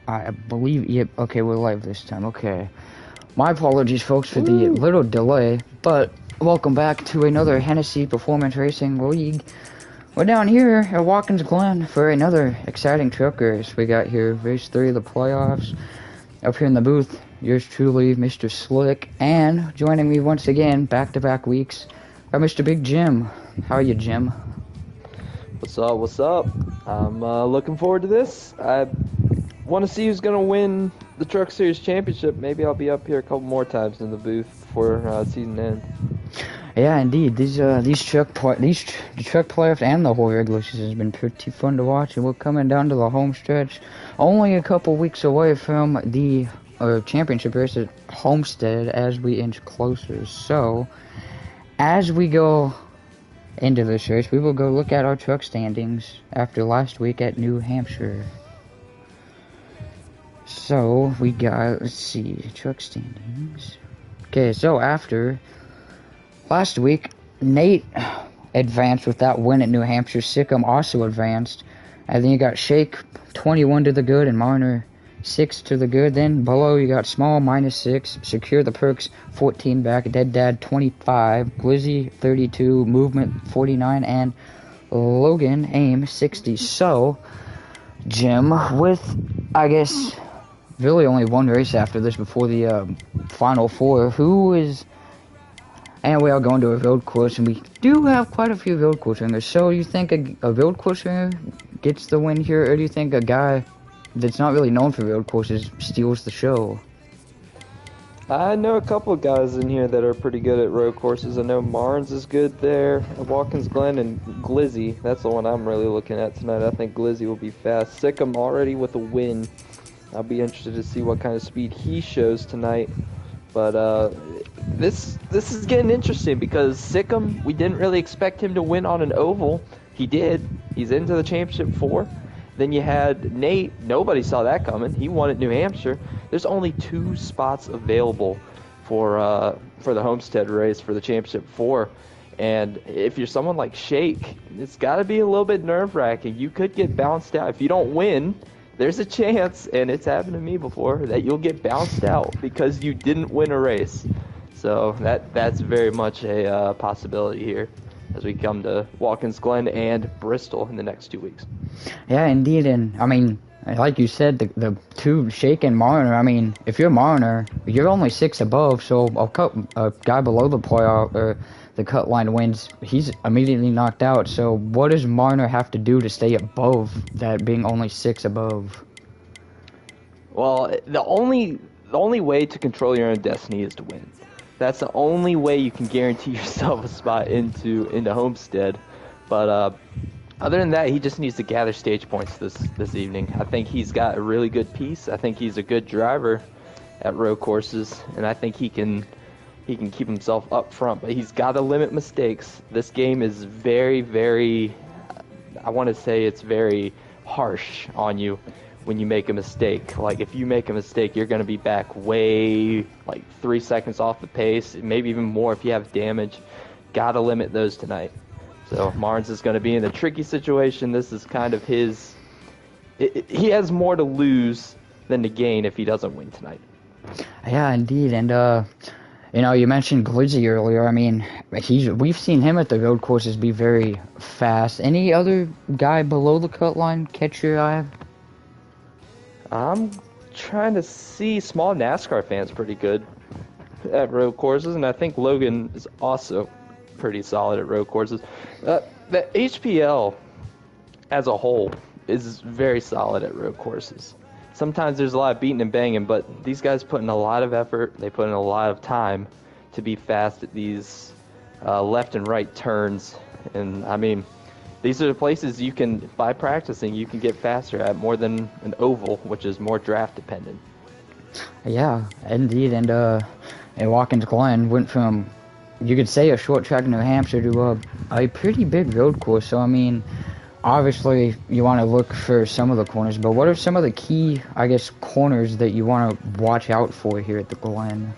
I believe, yep, okay, we're live this time, okay. My apologies, folks, for the little delay, but welcome back to another Hennessy Performance Racing League. We're down here at Watkins, Glen for another exciting truck race. We got here race 3 of the playoffs. Up here in the booth, yours truly, Mr. Slick, and joining me once again, back-to-back weeks, are Mr. Big Jim. How are you, Jim? What's up? What's up? I'm looking forward to this. I want to see who's going to win the Truck Series Championship. Maybe I'll be up here a couple more times in the booth before season ends. Yeah, indeed. The truck playoffs and the whole regular season has been pretty fun to watch, and we're coming down to the home stretch. Only a couple weeks away from the championship race at Homestead as we inch closer. So, as we go into this race, we will go look at our truck standings after last week at New Hampshire. So, we got, let's see, truck standings. Okay, so after last week, Nate advanced with that win at New Hampshire. Sikkim also advanced. And then you got Shake, 21 to the good, and Marner, 6 to the good. Then below you got Small, -6. Secure the Perks, 14 back. Dead Dad, 25. Glizzy, 32. Movement, 49. And Logan, Aim, 60. So, Jim, with, I guess, really only one race after this before the Final Four, who is... And we are going to a road course, and we do have quite a few road course ringers. So, you think a road course ringer gets the win here, or do you think a guy that's not really known for road courses steals the show? I know a couple of guys in here that are pretty good at road courses. I know Marnes is good there, Watkins, Glen, and Glizzy. That's the one I'm really looking at tonight. I think Glizzy will be fast. Sikkim already with a win. I'll be interested to see what kind of speed he shows tonight. But this is getting interesting because Sikkim, we didn't really expect him to win on an oval. He did. He's into the championship 4. Then you had Nate. Nobody saw that coming. He won at New Hampshire. There's only 2 spots available for the Homestead race for the championship 4. And if you're someone like Shake, it's got to be a little bit nerve-wracking. You could get bounced out. If you don't win, there's a chance, and it's happened to me before, that you'll get bounced out because you didn't win a race. So that's very much a possibility here as we come to Watkins, Glen, and Bristol in the next 2 weeks. Yeah, indeed, and I mean, like you said, the 2, Shake and Marner, I mean, if you're Marner, you're only 6 above, so a guy below the playoff, or the cut line wins, he's immediately knocked out. So what does Marner have to do to stay above that, being only 6 above? Well, the only way to control your own destiny is to win. That's the only way you can guarantee yourself a spot into Homestead. But other than that, he just needs to gather stage points this evening. I think he's got a really good piece. I think he's a good driver at road courses, and I think he can keep himself up front. But he's got to limit mistakes. This game is very, very, I want to say it's very harsh on you when you make a mistake. Like, if you make a mistake, you're going to be back way, like, 3 seconds off the pace, maybe even more if you have damage. Got to limit those tonight. So Marnes is going to be in a tricky situation. This is kind of his... he has more to lose than to gain if he doesn't win tonight. Yeah, indeed. And, you know, you mentioned Glizzy earlier. I mean, we've seen him at the road courses be very fast. Any other guy below the cut line catch your eye? I'm trying to see. Small NASCAR fans pretty good at road courses, and I think Logan is also pretty solid at road courses. The HPL as a whole is very solid at road courses. Sometimes there's a lot of beating and banging, but these guys put in a lot of effort. They put in a lot of time to be fast at these left and right turns. And, I mean, these are the places you can, by practicing, you can get faster at more than an oval, which is more draft dependent. Yeah, indeed. And Watkins Glen went from, you could say, a short track in New Hampshire to a pretty big road course. So, I mean, obviously you want to look for some of the corners, but what are some of the key, I guess, corners that you want to watch out for here at the Glen?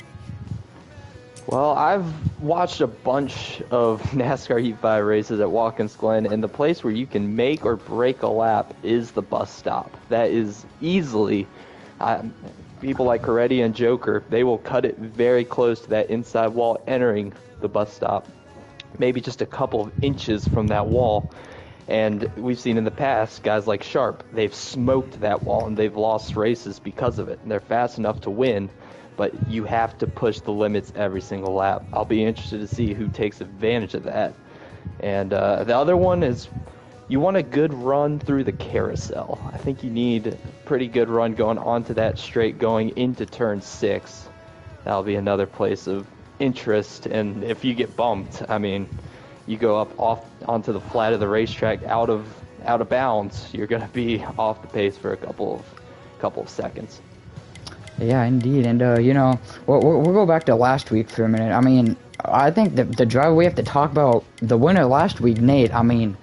Well, I've watched a bunch of NASCAR Heat 5 races at Watkins Glen, and the place where you can make or break a lap is the bus stop. That is easily, people like Coretti and Joker, they will cut it very close to that inside wall entering the bus stop, maybe just a couple of inches from that wall. And we've seen in the past, guys like Sharp, they've smoked that wall and they've lost races because of it. And they're fast enough to win, but you have to push the limits every single lap. I'll be interested to see who takes advantage of that. And the other one is you want a good run through the carousel. I think you need a pretty good run going onto that straight going into turn 6. That'll be another place of interest. And if you get bumped, I mean, you go up off onto the flat of the racetrack out of bounds, you're going to be off the pace for a couple of seconds. Yeah, indeed. And, we'll go back to last week for a minute. I mean, I think the driver we have to talk about, the winner last week, Nate, I mean,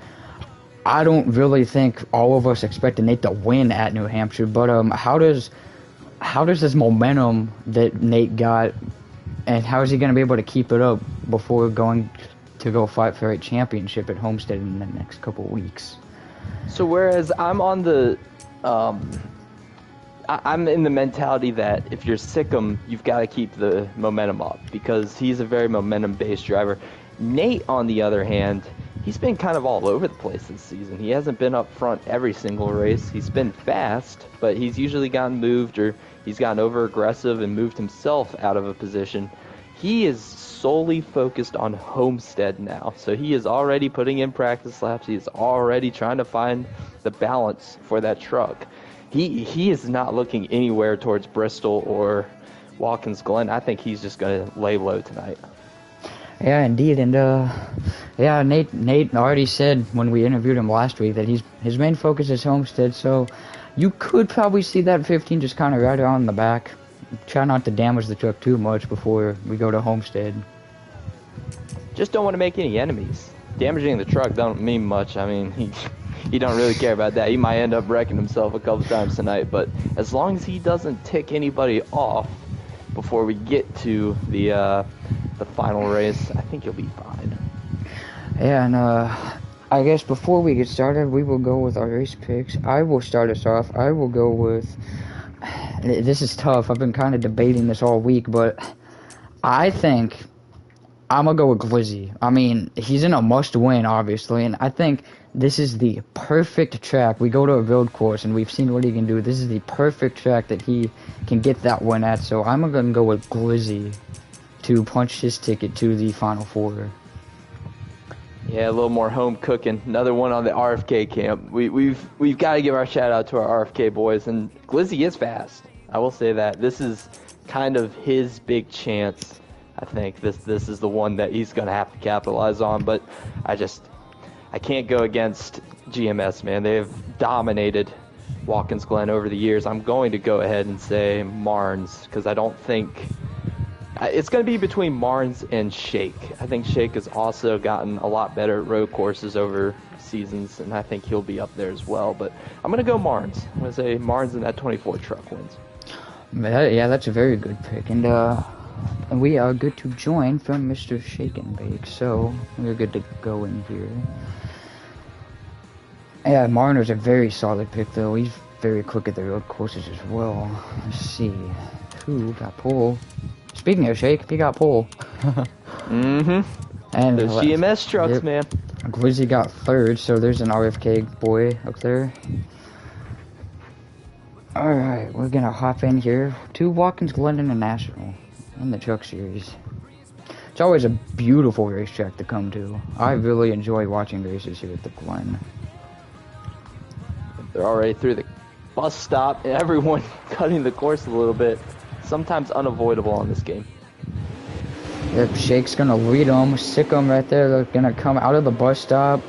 I don't really think all of us expected Nate to win at New Hampshire, but how does this momentum that Nate got, and how is he going to be able to keep it up before going to go fight for a championship at Homestead in the next couple of weeks? So whereas I'm on the I'm in the mentality that if you're Sikkim, you've got to keep the momentum up because he's a very momentum-based driver. Nate, on the other hand, he's been kind of all over the place this season. He hasn't been up front every single race. He's been fast, but he's usually gotten moved or he's gotten over-aggressive and moved himself out of a position. He is solely focused on Homestead now. So he is already putting in practice laps. He is already trying to find the balance for that truck. He is not looking anywhere towards Bristol or Watkins Glen. I think he's just going to lay low tonight. Yeah, indeed. And Nate already said when we interviewed him last week that his main focus is Homestead. So you could probably see that 15 just kind of right on the back. Try not to damage the truck too much before we go to Homestead. Just don't want to make any enemies. Damaging the truck don't mean much. I mean, he don't really care about that. He might end up wrecking himself a couple times tonight, but as long as he doesn't tick anybody off before we get to the final race, I think he'll be fine. Yeah, and I guess before we get started, we will go with our race picks. I will start us off. I will go with... This is tough. I've been kind of debating this all week, but I think I'm going to go with Glizzy. I mean, he's in a must-win, obviously, and I think this is the perfect track. We go to a road course, and we've seen what he can do. This is the perfect track that he can get that win at, so I'm going to go with Glizzy to punch his ticket to the Final Four. Yeah, a little more home cooking. Another one on the RFK camp. We've got to give our shout out to our RFK boys, and Glizzy is fast. I will say that this is kind of his big chance. I think this is the one that he's going to have to capitalize on, but I can't go against GMS, man. They have dominated Watkins Glen over the years. I'm going to go ahead and say Marnes because I don't think it's going to be between Marnes and Shake. I think Shake has also gotten a lot better at road courses over seasons, and I think he'll be up there as well. But I'm going to go Marnes. I'm going to say Marnes in that 24 truck wins. Yeah, that's a very good pick. And we are good to join from Mr. Shake and Bake, so we're good to go in here. Yeah, Marner's a very solid pick, though. He's very quick at the road courses as well. Let's see. Who got pole? Speaking of Shake, he got pole. And those GMS trucks, yep. Man. Glizzy got third, so there's an RFK boy up there. Alright, we're gonna hop in here to Watkins Glen International in the Truck Series. It's always a beautiful racetrack to come to. I really enjoy watching races here at the Glen. They're already through the bus stop, and everyone cutting the course a little bit. Sometimes unavoidable on this game. Yep, Shake's gonna lead them. Sikkim right there. They're gonna come out of the bus stop.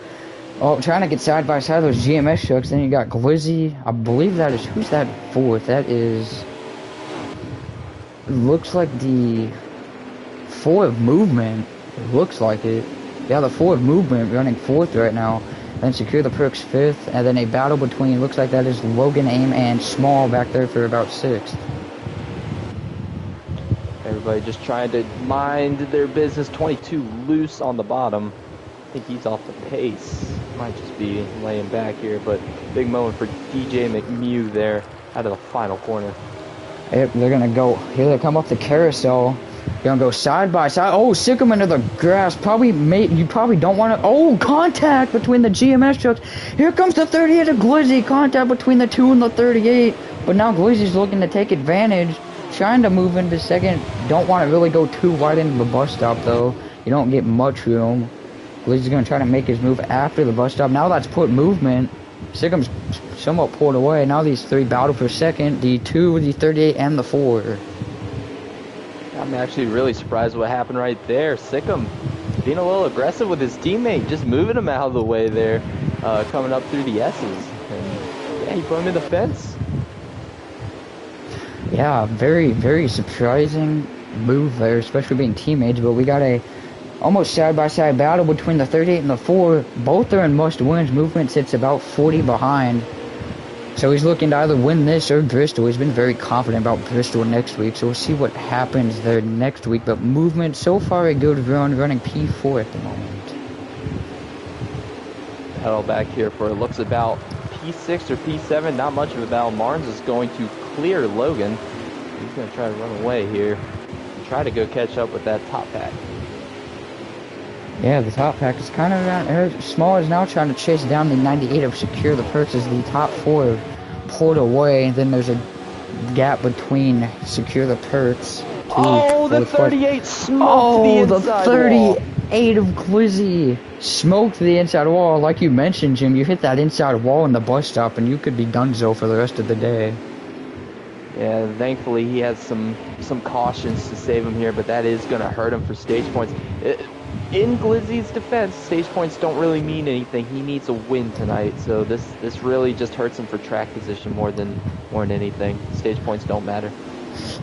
Oh, trying to get side by side those GMS trucks. Then you got Glizzy. I believe that is, who's that fourth? That is, looks like the Ford Movement. It looks like it. Yeah, the Ford Movement running fourth right now. Then Secure the Perks fifth. And then a battle between, looks like that is Logan Aim and Small back there for about sixth. There Everybody just trying to mind their business. 22 loose on the bottom. I think he's off the pace. Might just be laying back here, but big moment for DJ McMew there out of the final corner. Yep, they're gonna go. Here they come up the carousel. Gonna go side by side. Oh, sick him into the grass. You probably don't want to. Oh, contact between the GMS trucks. Here comes the 38 of Glizzy. Contact between the 2 and the 38. But now Glizzy's looking to take advantage. Trying to move into second. Don't want to really go too wide into the bus stop, though. You don't get much room. Glizzy's gonna try to make his move after the bus stop. Now that's put movement. Sickham's somewhat pulled away. Now these three battle for second. The 2, the 38, and the 4. I'm actually really surprised what happened right there. Sikkim being a little aggressive with his teammate, just moving him out of the way there, coming up through the S's. And yeah, he put him in the fence. Yeah, very, very surprising move there, especially being teammates. But we got a almost side-by-side battle between the 38 and the 4. Both are in must-wins. Movement sits about 40 behind. So he's looking to either win this or Bristol. He's been very confident about Bristol next week, so we'll see what happens there next week. But movement, so far a good run, running P4 at the moment. Battle back here for it looks about P6 or P7. Not much of a battle. Marnes is going to clear Logan. He's going to try to run away here and try to go catch up with that top pack. Yeah, the top pack is kind of around. Small is now trying to chase down the 98 of Secure the Perks as the top 4 pulled away. Then there's a gap between Secure the Perks. Oh, the 38 smoked the inside the 38 of Glizzy smoked the inside wall. Like you mentioned, Jim, you hit that inside wall in the bus stop and you could be donezo for the rest of the day. Yeah, thankfully he has some cautions to save him here, but that is going to hurt him for stage points. In Glizzy's defense, stage points don't really mean anything. He needs a win tonight, so this really just hurts him for track position more than anything. Stage points don't matter.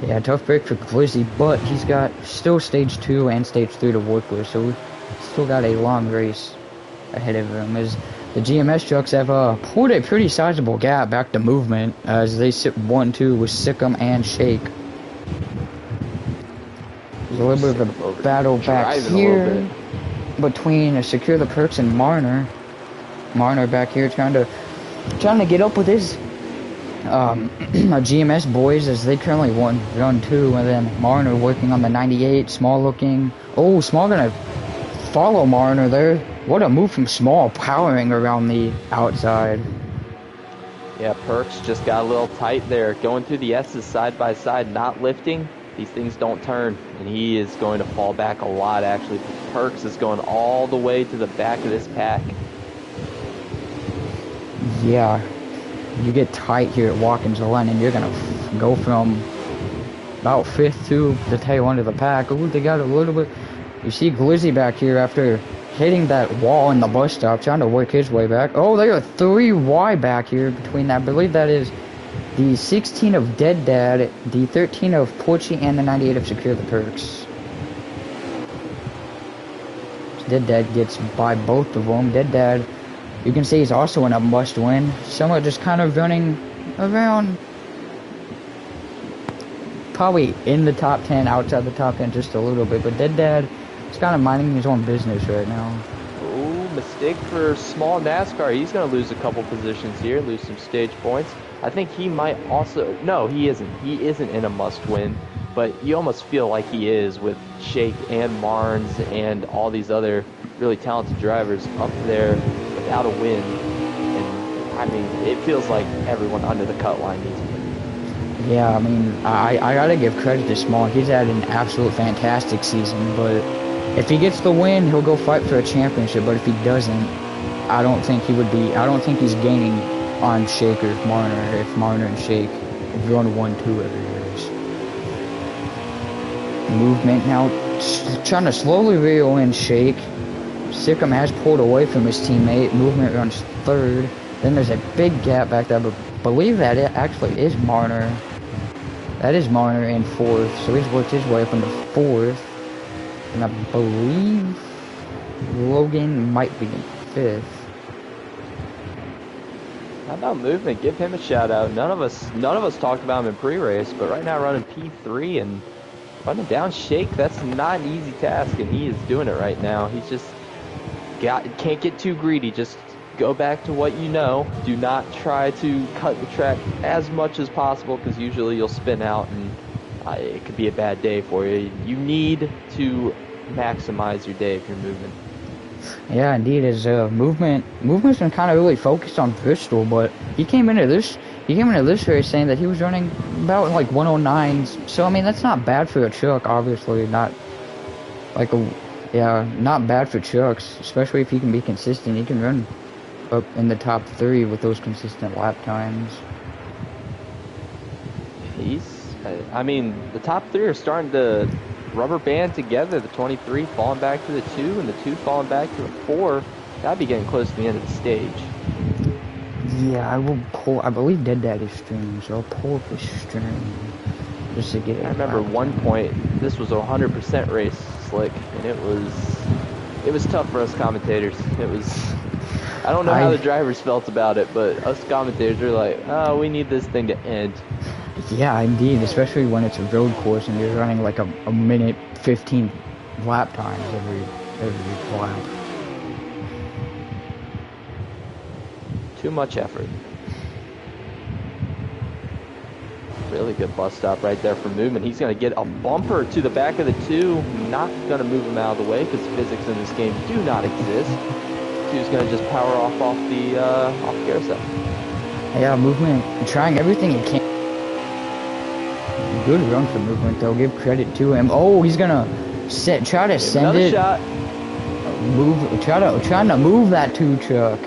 Yeah, tough break for Glizzy, but he's got still stage 2 and stage 3 to work with, so we still got a long race ahead of him. As the GMS trucks have pulled a pretty sizable gap back to movement as they sit 1-2 with Sikkim and Shake. There's a little bit of a battle back here between Secure the Perks and Marner. Marner back here trying to get up with his GMS boys as they currently run 2, and then Marner working on the 98. Small looking. Oh, Small gonna follow Marner there. What a move from Small, powering around the outside. Yeah, Perks just got a little tight there, going through the S's side by side, not lifting. These things don't turn, and he is going to fall back a lot, actually. Perks is going all the way to the back of this pack. Yeah, you get tight here at Watkins Glen, and you're going to go from about 5th to the tail end of the pack. Ooh, they got a little bit. You see Glizzy back here after hitting that wall in the bus stop, trying to work his way back. Oh, they are 3 wide back here between that. I believe that is the 16 of Dead Dad, the 13 of Porchy, and the 98 of Secure the Perks. Dead Dad gets by both of them. Dead Dad, you can see he's also in a must-win. Somewhat just kind of running around, probably in the top 10, outside the top 10 just a little bit. But Dead Dad is kind of minding his own business right now. Ooh, mistake for Small NASCAR. He's going to lose a couple positions here, lose some stage points. I think he might also... No, he isn't. He isn't in a must-win, but you almost feel like he is with Shake and Marnes and all these other really talented drivers up there without a win. And, I mean, it feels like everyone under the cut line needs a win. Yeah, I mean, I gotta give credit to Small. He's had an absolute fantastic season, but if he gets the win, he'll go fight for a championship, but if he doesn't, I don't think he's gaining on Shake or Marner if Marner and Shake run 1-2 every race. Movement now trying to slowly reel in Shake. Sikkim has pulled away from his teammate. Movement runs 3rd. Then there's a big gap back there, but I believe that it actually is Marner. That is Marner in 4th, so he's worked his way up into 4th. And I believe Logan might be in 5th. How about Movement? Give him a shout out. None of us talked about him in pre-race, but right now running P3 and Running down Shake, that's not an easy task, and he is doing it right now. He's just can't get too greedy. Just go back to what you know. Do not try to cut the track as much as possible, because usually you'll spin out and it could be a bad day for you. You need to maximize your day if you're moving. Yeah, indeed. His movement's been kind of really focused on Bristol, but he came into this race saying that he was running about like 109s. So I mean, that's not bad for a truck. Obviously, not bad for trucks, especially if he can be consistent. He can run up in the top 3 with those consistent lap times. I mean, the top 3 are starting to rubber band together. The 23 falling back to the 2, and the 2 falling back to the 4. That'd be getting close to the end of the stage. Yeah, I will pull. I believe Dead Dad is streaming, so I'll pull up his stream just to get it. I remember one point, this was a 100% race, Slick, and it was tough for us commentators. I don't know how the drivers felt about it, but us commentators were like, oh, we need this thing to end. Yeah, indeed, especially when it's a road course and you're running like a minute 15 lap times every lap. Too much effort. Really good bus stop right there for Movement. He's going to get a bumper to the back of the 2. Not going to move him out of the way because physics in this game do not exist. 2's going to just power off the carousel. Yeah, Movement trying everything he can. Good run for Movement though. Give credit to him. Oh, he's gonna try to send it. Shot. Trying to move that 2 truck.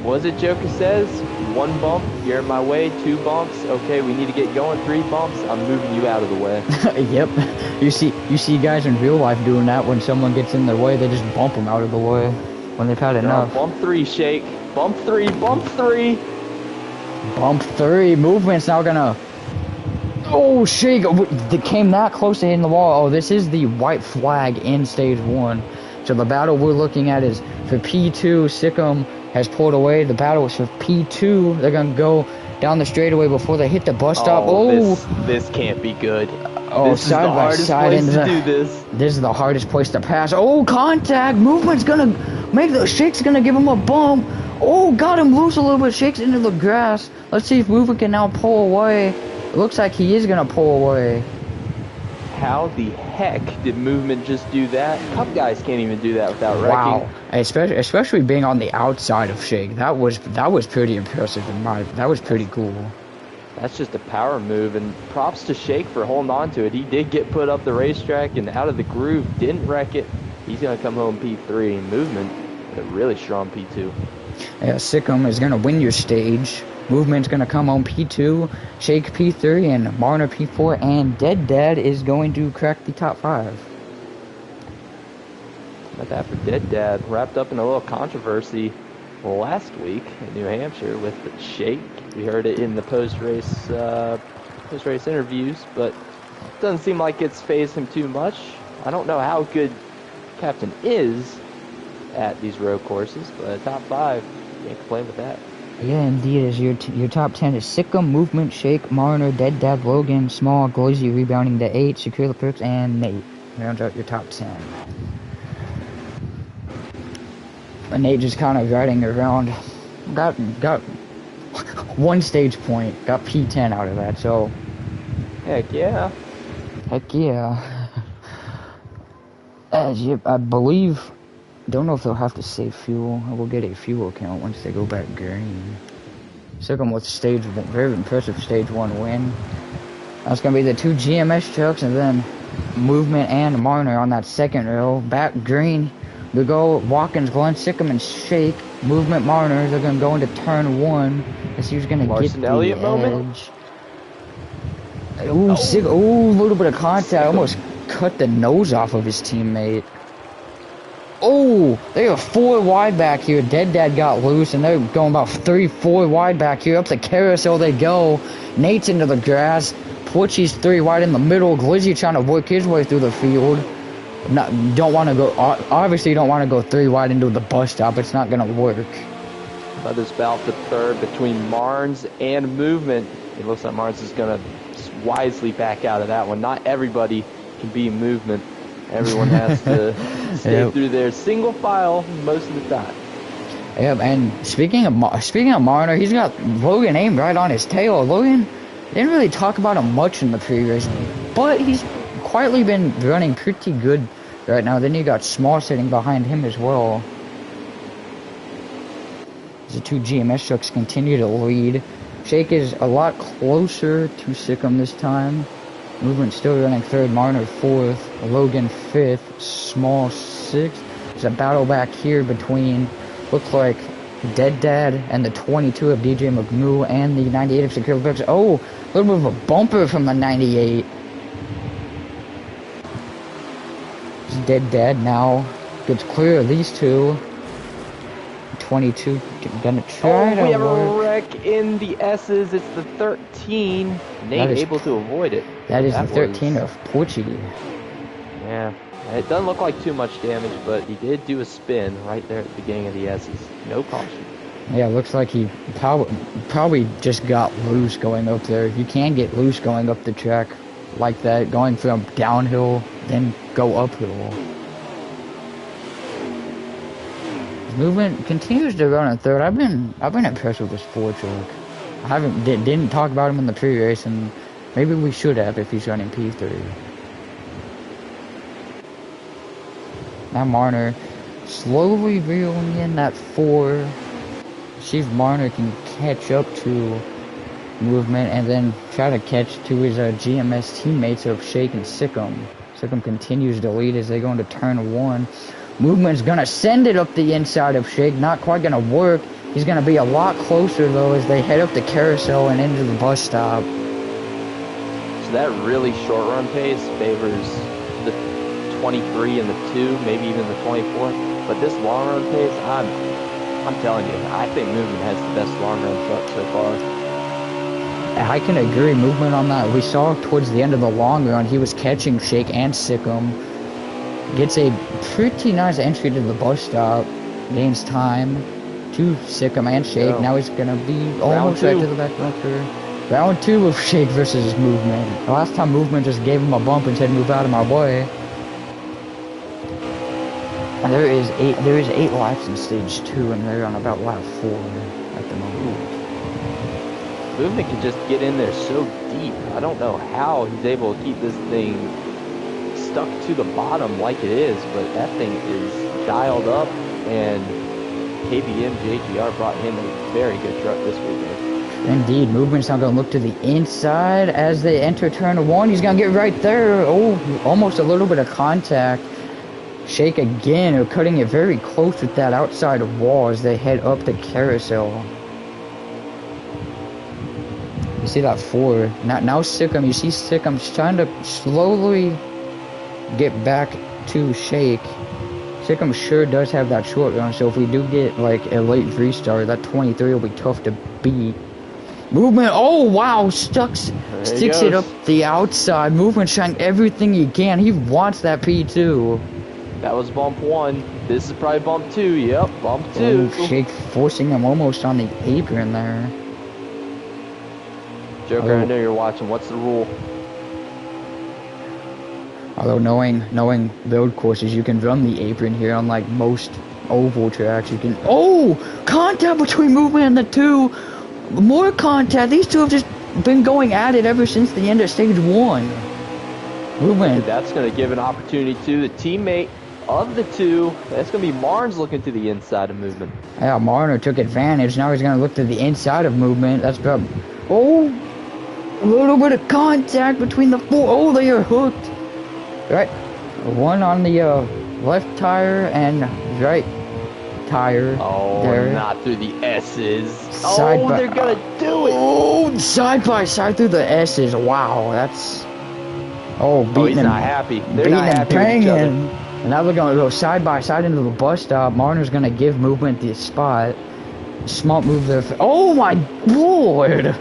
Was it Joker says? 1 bump, you're in my way. 2 bumps, okay, we need to get going. 3 bumps, I'm moving you out of the way. Yep. You see guys in real life doing that. When someone gets in their way, they just bump them out of the way when they've had enough. Bump 3, Shake. Bump 3, bump 3. Bump 3. Movement's now gonna. Oh, Shake! They came that close to hitting the wall. Oh, this is the white flag in stage 1. So the battle we're looking at is for P2. Sikkim has pulled away. The battle is for P2. They're gonna go down the straightaway before they hit the bus stop. Oh, this can't be good. Oh, this side by side is the hardest place to do this. This is the hardest place to pass. Oh, contact! Movement's gonna make Shake's gonna give him a bump. Oh, got him loose a little bit. Shake's into the grass. Let's see if Movement can now pull away. It looks like he is gonna pull away. How the heck did Movement just do that? Cup guys can't even do that without wrecking. Wow, especially being on the outside of Shake. That was pretty impressive. That was pretty cool. That's just a power move, and props to Shake for holding on to it. He did get put up the racetrack and out of the groove, didn't wreck it. He's gonna come home P3. Movement, a really strong P2. Yeah, Sikkim is gonna win your stage. Movement's gonna come on P2, Shake P3, and Marner P4, and Dead Dad is going to crack the top 5. Not that for Dead Dad. Wrapped up in a little controversy last week in New Hampshire with the Shake. We heard it in the post-race interviews, but it doesn't seem like it's fazed him too much. I don't know how good Captain is at these road courses, but top 5, can't complain with that. Yeah, indeed. As your top 10 is Sikkim, Movement, Shake, Marner, Dead Dad, Logan, Small, Glizzy rebounding to 8, Secure the Perks, and Nate. Rounds out your top 10. And Nate just kind of riding around. Got 1 stage point. Got P10 out of that, so. Heck yeah. Heck yeah. I believe. Don't know if they'll have to save fuel. We'll get a fuel count once they go back green. Sikkim with very impressive stage 1 win. That's going to be the 2 GMS trucks, and then Movement and Marner on that second row. Back green, we go Watkins, Glen, Sikkim, and Shake. Movement, Marner, they're going to go into turn 1. Let's see who's going to get the Elliott edge. Moment. Ooh, a little bit of contact. Almost cut the nose off of his teammate. Oh, they are 4 wide back here. Dead Dad got loose, and they're going about 3-4 wide back here. Up the carousel they go. Nate's into the grass. Porchy's 3 wide in the middle. Glizzy trying to work his way through the field. Obviously you don't want to go 3 wide into the bus stop. It's not going to work. This bout for third between Marnes and Movement. It looks like Marnes is going to wisely back out of that one. Not everybody can be movement. Everyone has to stay through their single file most of the time. Yep, and speaking of Marner, he's got Logan aimed right on his tail. Logan didn't really talk about him much in the previous, but he's quietly been running pretty good right now. Then you got Small sitting behind him as well. The two GMS trucks continue to lead. Shake is a lot closer to Sikkim this time. Movement still running third, Marner fourth, Logan fifth, Small sixth. There's a battle back here between, looks like, Dead Dad and the 22 of DJ McNew and the 98 of Secure Books. Oh, a little bit of a bumper from the 98. Dead Dad now gets clear of these two. 22 gonna try to we have work. a wreck in the S's. It's the 13. Nate able to avoid it. That is the 13 of Portuguese. Yeah, it doesn't look like too much damage, but he did do a spin right there at the beginning of the S's. No caution. Yeah, looks like he probably just got loose going up there. You can get loose going up the track like that, going from downhill, then go uphill. Movement continues to run in third. I've been impressed with this Ford truck. I didn't talk about him in the pre-race, and maybe we should have if he's running P3. Now Marner slowly reeling in that 4. See if Marner can catch up to Movement and then try to catch to his GMS teammates of Shake and Sikkim. Sikkim continues to lead as they go into turn 1. Movement's gonna send it up the inside of Shake, not quite gonna work. He's gonna be a lot closer though as they head up the carousel and into the bus stop. So that really short run pace favors the 23 and the 2, maybe even the 24. But this long run pace, I'm telling you, I think Movement has the best long run truck so far. I can agree, Movement on that. We saw towards the end of the long run, he was catching Shake and Sikkim. Gets a pretty nice entry to the bus stop. Gains time to Sikkim and Shake. Now he's going to be almost right to the back bumper. Round 2 of Shake versus Movement. The last time Movement just gave him a bump and said, move out of my way. And there is 8 laps in stage 2, and they're on about lap 4 at the moment. Movement can just get in there so deep. I don't know how he's able to keep this thing stuck to the bottom like it is, but that thing is dialed up, and KBM JGR brought him a very good truck this weekend. Indeed, Movement's now going to look to the inside as they enter turn 1. He's going to get right there. Oh, almost a little bit of contact. Shake again, or cutting it very close with that outside wall as they head up the carousel. You see that 4. Now Sikkim, you see Sikkim's trying to slowly get back to Shake. Sikkim sure does have that short run, so if we do get like a late restart, that 23 will be tough to beat. Movement, oh wow, sticks it up the outside. Movement trying everything he can. He wants that P2. That was bump 1. This is probably bump 2. Yep, bump 2. Oh, Shake forcing him almost on the apron there. Joker, I know you're watching. What's the rule? Although knowing build courses, you can run the apron here on like most oval tracks. You can. Oh, contact between Movement and the 2. More contact. These two have just been going at it ever since the end of stage 1. Movement. That's going to give an opportunity to the teammate of the 2. That's going to be Marnes looking to the inside of Movement. Yeah, Marner took advantage. Now he's going to look to the inside of Movement. That's about. Oh, a little bit of contact between the 4. Oh, they are hooked. Right, 1 on the left tire and right tire. Oh, there. Not through the S's. They're gonna do it. Oh, side by side through the S's. Wow, that's. Beating he's him. Not happy. They're not happy with each other. And now they're going to go side by side into the bus stop. Marner's going to give Movement the spot. Smart move there. Oh my lord!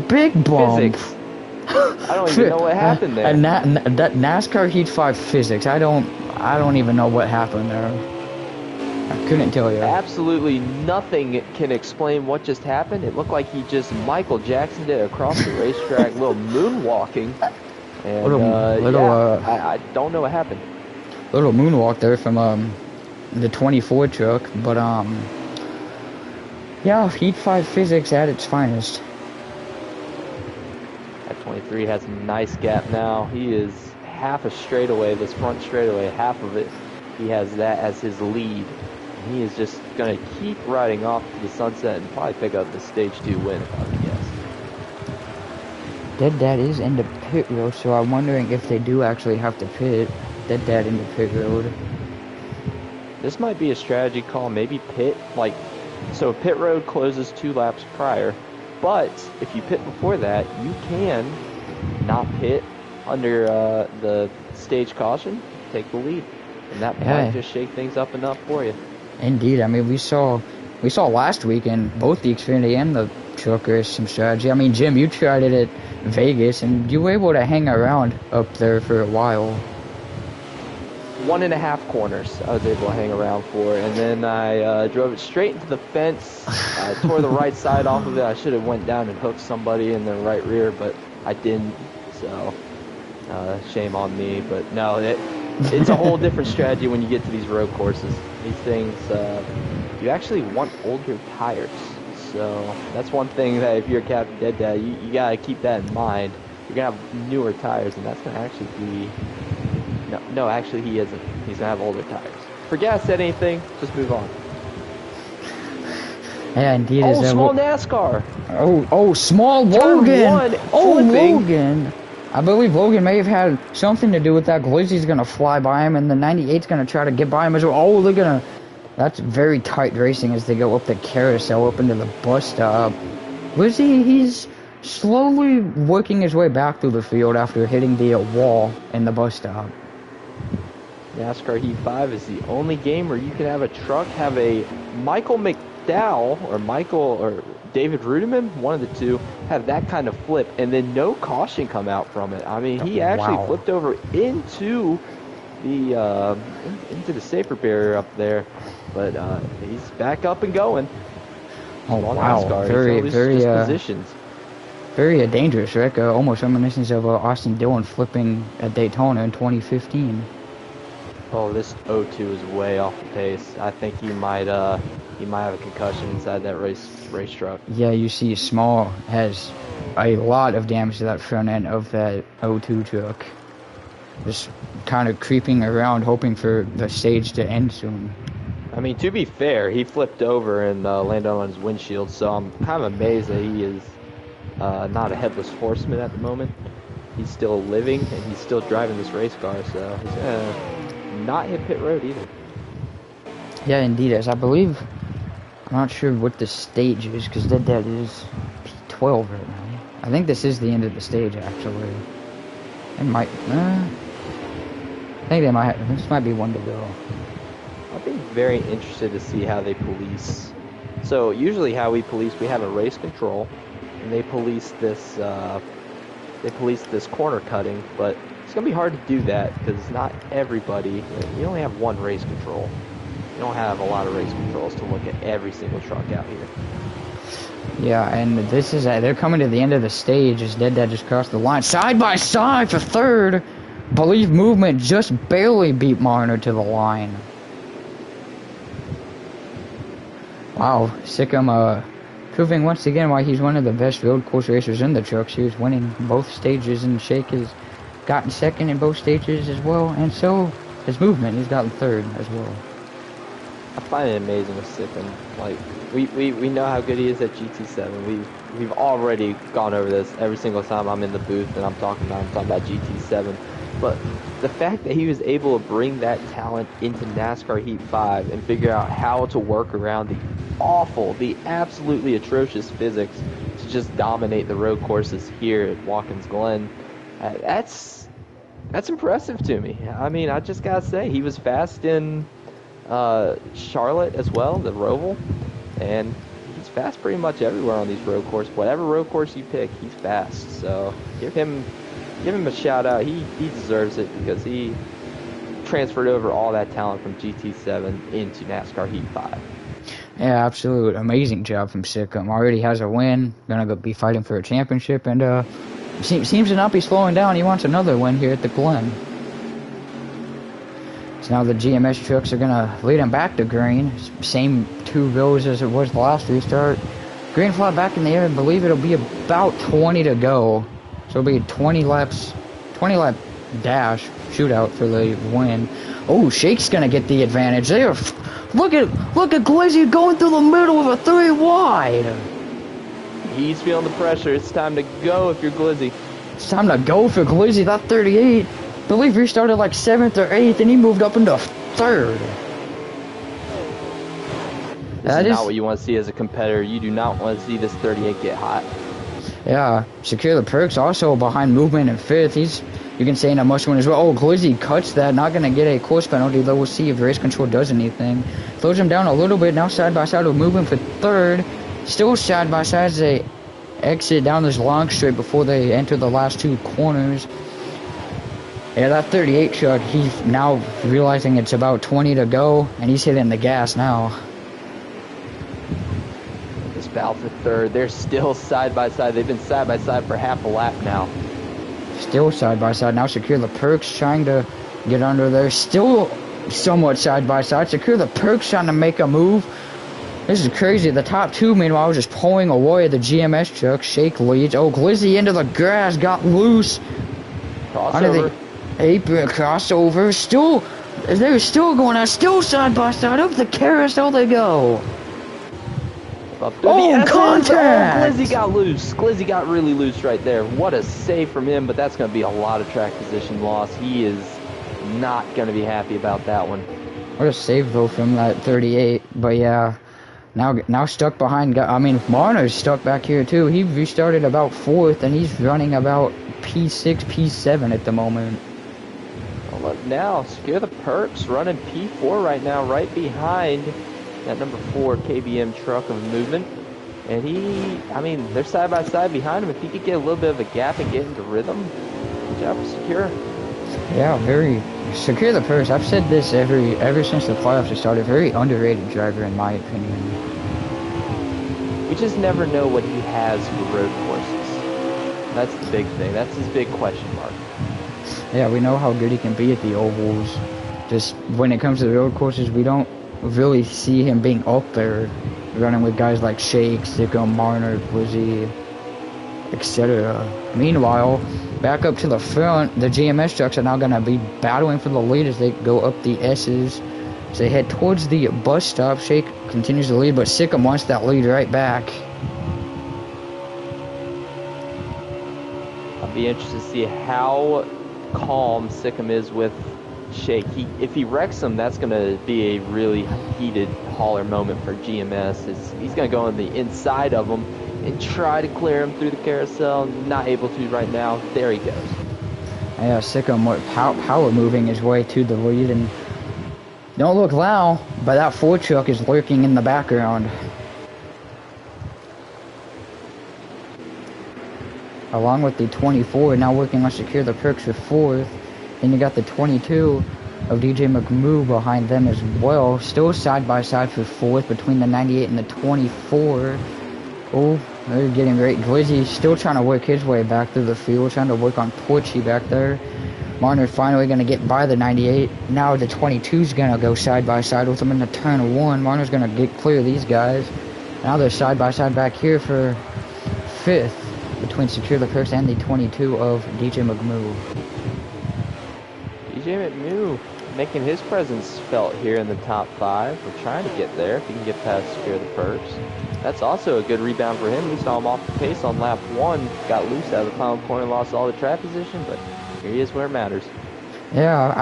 Big bump. Physics. I don't even know what happened there. And that NASCAR Heat 5 physics. I don't even know what happened there. I couldn't tell you. Absolutely nothing can explain what just happened. It looked like he just Michael Jacksoned it across the racetrack, little moonwalking. And I don't know what happened. Little moonwalk there from the 24 truck, but yeah, Heat 5 physics at its finest. That 23 has a nice gap now. He is half a straightaway, this front straightaway, half of it. He has that as his lead. And he is just going to keep riding off to the sunset and probably pick up the stage 2 win, if I would guess. Dead Dad is into pit road, so I'm wondering if they do actually have to pit Dead Dad into pit road. This might be a strategy call, maybe pit, like, so pit road closes 2 laps prior, but if you pit before that, you can not pit under the stage caution, take the lead, and that might just shake things up enough for you. Indeed, I mean, we saw last week in both the Xfinity and the truck race some strategy. I mean, Jim, you tried it at Vegas, and you were able to hang around up there for a while. 1.5 corners I was able to hang around for, and then I drove it straight into the fence. I tore the right side off of it. I should have went down and hooked somebody in the right rear, but I didn't, so shame on me. But no, it's a whole different strategy when you get to these road courses. These things, you actually want older tires, so that's one thing that if you're Captain Dead Dad, you gotta keep that in mind. You're gonna have newer tires, and that's gonna actually be... No, actually he isn't. He's gonna have older tires. Forget I said anything. Just move on. Yeah, indeed. Oh, small NASCAR. Oh, small Logan. Flipping. Logan. I believe Logan may have had something to do with that. Glizzy's gonna fly by him, and the 98's gonna try to get by him as well. Oh, they're gonna... That's very tight racing as they go up the carousel, up into the bus stop. Glizzy, he's slowly working his way back through the field after hitting the wall in the bus stop. NASCAR Heat 5 is the only game where you can have a truck have a Michael McDowell or David Rudiman, one of the two, have that kind of flip and then no caution come out from it. I mean, he actually flipped over into the safer barrier up there, but he's back up and going. Oh wow! NASCAR. Very positions. Very dangerous wreck. Almost reminiscent of Austin Dillon flipping at Daytona in 2015. Oh, this 02 is way off the pace. I think he might have a concussion inside that race truck. Yeah, you see Small has a lot of damage to that front end of that 02 truck. Just kind of creeping around hoping for the stage to end soon. I mean, to be fair, he flipped over and landed on his windshield, so I'm kind of amazed that he is not a headless horseman at the moment. He's still living, and he's still driving this race car, so he's gonna not hit pit road either. Yeah, indeed, as I believe, I'm not sure what the stage is, because that is P12 right now. I think this is the end of the stage, actually. It might, I think this might be one to go. I'd be very interested to see how they police. So usually how we police, we have a race control, and they police this corner cutting, but it's going to be hard to do that because not everybody, you only have one race control. You don't have a lot of race controls to look at every single truck out here. Yeah, and this is, they're coming to the end of the stage as Dead Dad just crossed the line. Side by side for third. Believe Movement just barely beat Marner to the line. Wow, Sikkim proving once again why he's one of the best road course racers in the trucks. He was winning both stages, and Shake has gotten second in both stages as well, and so has Movement. He's gotten third as well. I find it amazing with Sikkim. Like, we know how good he is at GT7. We've already gone over this every single time I'm in the booth and I'm talking about GT7. But the fact that he was able to bring that talent into NASCAR Heat 5 and figure out how to work around the absolutely atrocious physics to just dominate the road courses here at Watkins Glen, that's impressive to me. I mean, I just gotta say, he was fast in Charlotte as well, the Roval, and he's fast pretty much everywhere on these road courses. Whatever road course you pick, he's fast. So give him a shout out. He deserves it because he transferred over all that talent from GT7 into NASCAR Heat 5. Yeah, absolute amazing job from Sikkim. Already has a win. Gonna be fighting for a championship, and seems to not be slowing down. He wants another win here at the Glen. So now the GMS trucks are gonna lead him back to green. Same 2 rows as it was the last restart. Green flag back in the air. I believe it'll be about 20 to go. So it'll be 20 lap dash shootout for the win. Oh, Shake's gonna get the advantage there. Look at Glizzy going through the middle of a 3 wide. He's feeling the pressure. It's time to go if you're Glizzy. It's time to go for Glizzy. That 38. I believe he started like 7th or 8th, and he moved up into 3rd. This is not what you want to see as a competitor. You do not want to see this 38 get hot. Yeah, Secure the Perks also behind Movement in 5th. You can say in a must win as well. Oh, Glizzy cuts that. Not going to get a course penalty, though. We'll see if race control does anything. Throws him down a little bit. Now side by side with Movement for 3rd. Still side by side as they exit down this long straight before they enter the last 2 corners. Yeah, that 38 truck, he's now realizing it's about 20 to go, and he's hitting the gas now. This battle for 3rd, they're still side by side. They've been side by side for half a lap now. Still side by side. Now Secure the Perks trying to get under there. Still somewhat side by side. Secure the Perks trying to make a move. This is crazy. The top 2, meanwhile, was just pulling away the GMS truck. Shake leads. Oh, Glizzy into the grass. Got loose. Crossover. Apron crossover. Still, they're still going out. Still side by side. Up the carousel they go. Oh, contact! Oh, Glizzy got loose. Glizzy got really loose right there. What a save from him, but that's going to be a lot of track position loss. He is not going to be happy about that one. What a save, though, from that 38. But, yeah, now stuck behind. I mean, Marner's stuck back here, too. He restarted about 4th, and he's running about P6, P7 at the moment. Well, look now. Secure the Perks running P4 right now, right behind that number 4 KBM truck of Movement. And they're side by side behind him. If he could get a little bit of a gap and get into rhythm, good job for Secure. Yeah, very Secure the Perks. I've said this ever since the playoffs have started. Very underrated driver, in my opinion. We just never know what he has for road courses. That's the big thing. That's his big question mark. Yeah, we know how good he can be at the ovals. Just when it comes to the road courses, we don't really see him being up there running with guys like Shake, Sicko, Marner, Glizzy, etc. Meanwhile, back up to the front, the GMS trucks are now going to be battling for the lead as they go up the S's. As they head towards the bus stop, Shake continues to lead, but Sicko wants that lead right back. I'll be interested to see how calm Sicko is with Shake. If he wrecks him, that's going to be a really heated hauler moment for GMS. He's going to go on the inside of him and try to clear him through the carousel. Not able to right now. There he goes. Yeah, Sicko power moving his way to the lead, and don't look now, but that 4 truck is lurking in the background. Along with the 24, now working on Secure the Perks for 4th. Then you got the 22 of DJ McMoo behind them as well. Still side by side for 4th between the 98 and the 24. Oh, they're getting great. Glizzy still trying to work his way back through the field, trying to work on Porchy back there. Marner's finally going to get by the 98. Now the 22's going to go side by side with him in the turn 1. Marner's going to get clear of these guys. Now they're side by side back here for 5th between Secure the Perks and the 22 of DJ McMoo. DJ McMew making his presence felt here in the top 5. We're trying to get there if he can get past Secure the Perks. That's also a good rebound for him. We saw him off the pace on lap 1. Got loose out of the final corner, lost all the track position, but here he is where it matters. Yeah,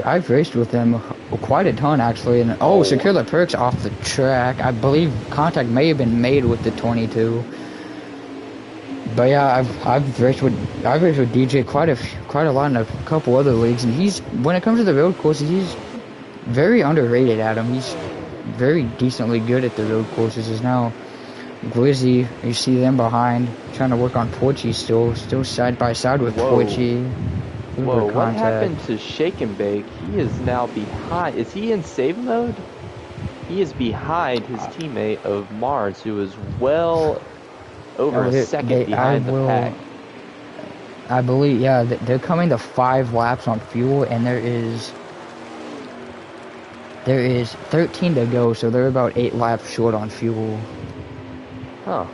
I've raced with him quite a ton actually. And Secure the Perks off the track. I believe contact may have been made with the 22. But yeah, I've raced with DJ quite a lot in a couple other leagues, and when it comes to the road courses, he's very underrated at them. He's very decently good at the road courses. Is now Glizzy, you see them behind, trying to work on Porchy still side by side with Porchy. Whoa, what happened to Shake and Bake? He is now behind. Is he in save mode? He is behind his teammate of Mars, who is well over a second behind the pack. I believe, yeah, they're coming to 5 laps on fuel, and there is 13 to go, so they're about 8 laps short on fuel. Huh.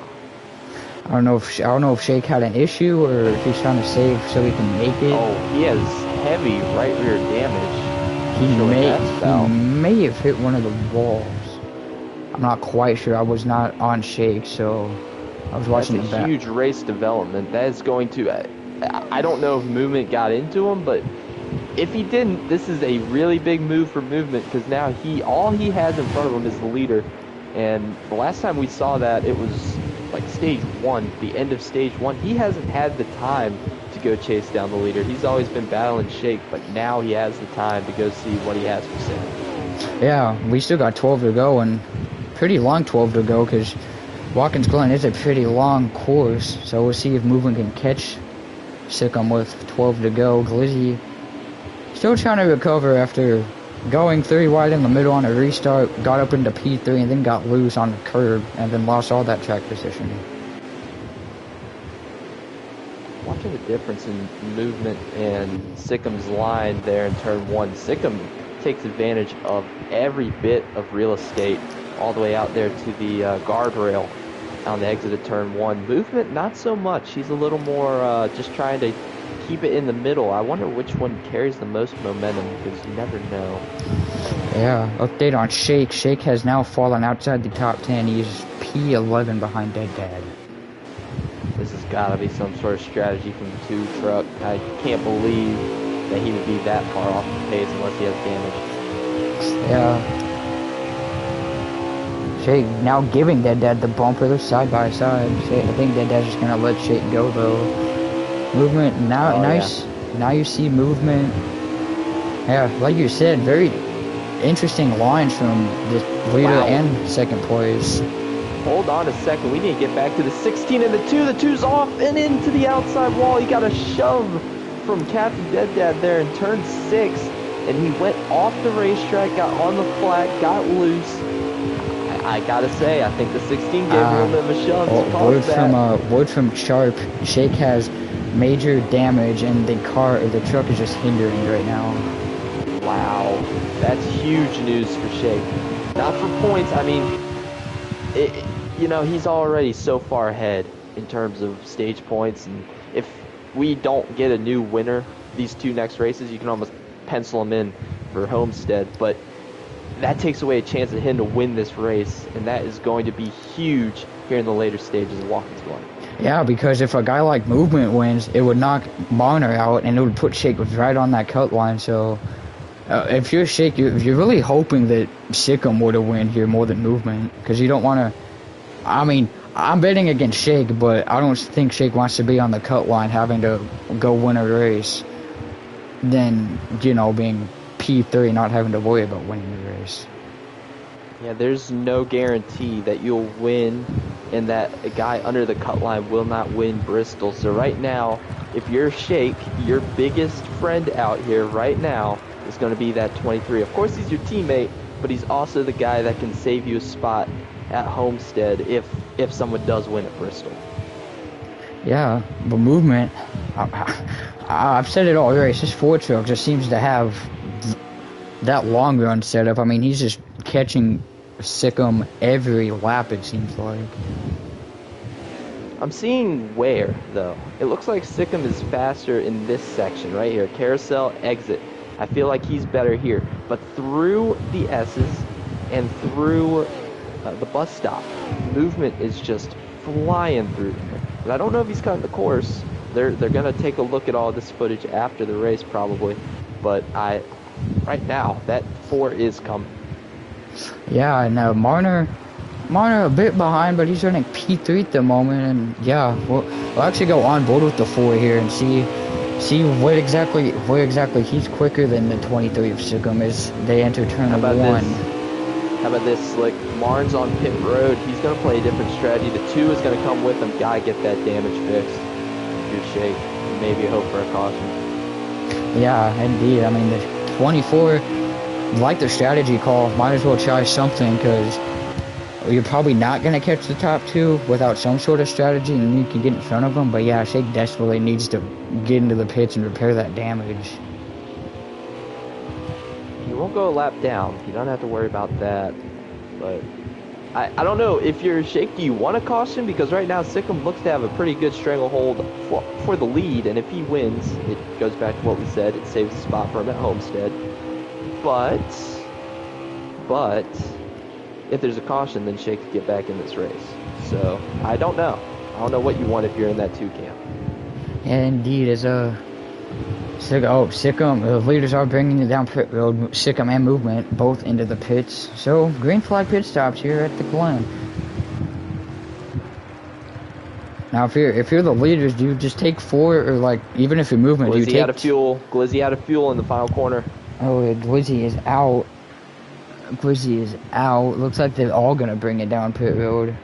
I don't know if Shake had an issue or if he's trying to save so he can make it. Oh, he has heavy right rear damage. He may have hit one of the walls. I'm not quite sure. I was not on Shake, so I was watching the back. That's a huge race development. That is going to. I don't know if movement got into him, but if he didn't, this is a really big move for movement because now all he has in front of him is the leader. And the last time we saw that, it was like stage 1, the end of stage 1. He hasn't had the time to go chase down the leader. He's always been battling Shake, but now he has the time to go see what he has for sale. Yeah, we still got 12 to go, and pretty long 12 to go because Watkins Glen is a pretty long course. So we'll see if movement can catch Sikkim with 12 to go. Glizzy still trying to recover after going 3 wide in the middle on a restart, got up into P3 and then got loose on the curb and then lost all that track position. Watching the difference in movement and Sickham's line there in turn 1. Sikkim takes advantage of every bit of real estate all the way out there to the guardrail on the exit of turn 1. Movement, not so much. He's a little more just trying to keep it in the middle. I wonder which one carries the most momentum because you never know. Yeah, update on Shake. Shake has now fallen outside the top 10. He's P11 behind Dead Dad. This has got to be some sort of strategy from the 2 truck. I can't believe that he would be that far off the pace unless he has damage. Yeah. Shake now giving Dead Dad the bumper. They're side by side. I think Dead Dad's just going to let Shake go though. Movement now, now you see movement. Yeah, like you said, very interesting lines from the leader and second place. Hold on a second, we need to get back to the 16 and the 2. The 2's off and into the outside wall. He got a shove from Captain Dead Dad there in turn 6, and he went off the racetrack, got on the flat, got loose. I gotta say, I think the 16 gave him a little bit of a shove. Word from Sharp, Shake has major damage and the truck is just hindering right now. Wow, that's huge news for Shake. Not for points, I mean, he's already so far ahead in terms of stage points, and if we don't get a new winner these 2 next races, you can almost pencil him in for Homestead, but that takes away a chance of him to win this race, and that is going to be huge here in the later stages of Watkins Glen. Yeah, because if a guy like Movement wins, it would knock Marner out, and it would put Shake right on that cut line. So, if you're Shake, you're really hoping that Sikkim would have win here more than Movement, because you don't want to. I mean, I'm betting against Shake, but I don't think Shake wants to be on the cut line having to go win a race. Then, being P3, not having to worry about winning the race. Yeah, there's no guarantee that you'll win and that a guy under the cut line will not win Bristol. So right now, if you're Shake, your biggest friend out here right now is going to be that 23. Of course, he's your teammate, but he's also the guy that can save you a spot at Homestead if someone does win at Bristol. Yeah, but Movement, I've said it all race, this 4 truck just seems to have that long run setup. I mean, he's just catching Sikkim every lap, it seems like. I'm seeing where, though. It looks like Sikkim is faster in this section right here. Carousel, exit. I feel like he's better here. But through the S's and through the bus stop, Movement is just flying through there. But I don't know if he's cutting the course. They're going to take a look at all this footage after the race, probably. But right now, that 4 is coming. Yeah, and Marner a bit behind, but he's running P3 at the moment, and yeah, we'll actually go on board with the 4 here and see where exactly he's quicker than the 23 of Sikkim as they enter turn 1. How about this, Slick? Marnes on pit road. He's going to play a different strategy. The 2 is going to come with him. Gotta get that damage fixed. Good Shake. Maybe hope for a caution. Yeah, indeed. I mean, the 24, like the strategy call, might as well try something because you're probably not going to catch the top two without some sort of strategy, and you can get in front of them. But yeah, Shake desperately needs to get into the pits and repair that damage. He won't go a lap down. You don't have to worry about that. But I don't know if you're Shake. Do you want to caution? Because right now Sikkim looks to have a pretty good stranglehold for the lead, and if he wins, it goes back to what we said. It saves a spot for him at Homestead. But if there's a caution, then Shake could get back in this race. So I don't know. I don't know what you want if you're in that 2 camp. Yeah, indeed, as Sikkim, the leaders are bringing it down pit road. Sikkim and Movement both into the pits. So green flag pit stops here at the Glen. Now, if you're the leaders, do you just take 4, or like even if you're Movement, do you take? Glizzy out of fuel. Glizzy out of fuel in the final corner. Oh, Glizzy is out. Glizzy is out. Looks like they're all gonna bring it down pit road.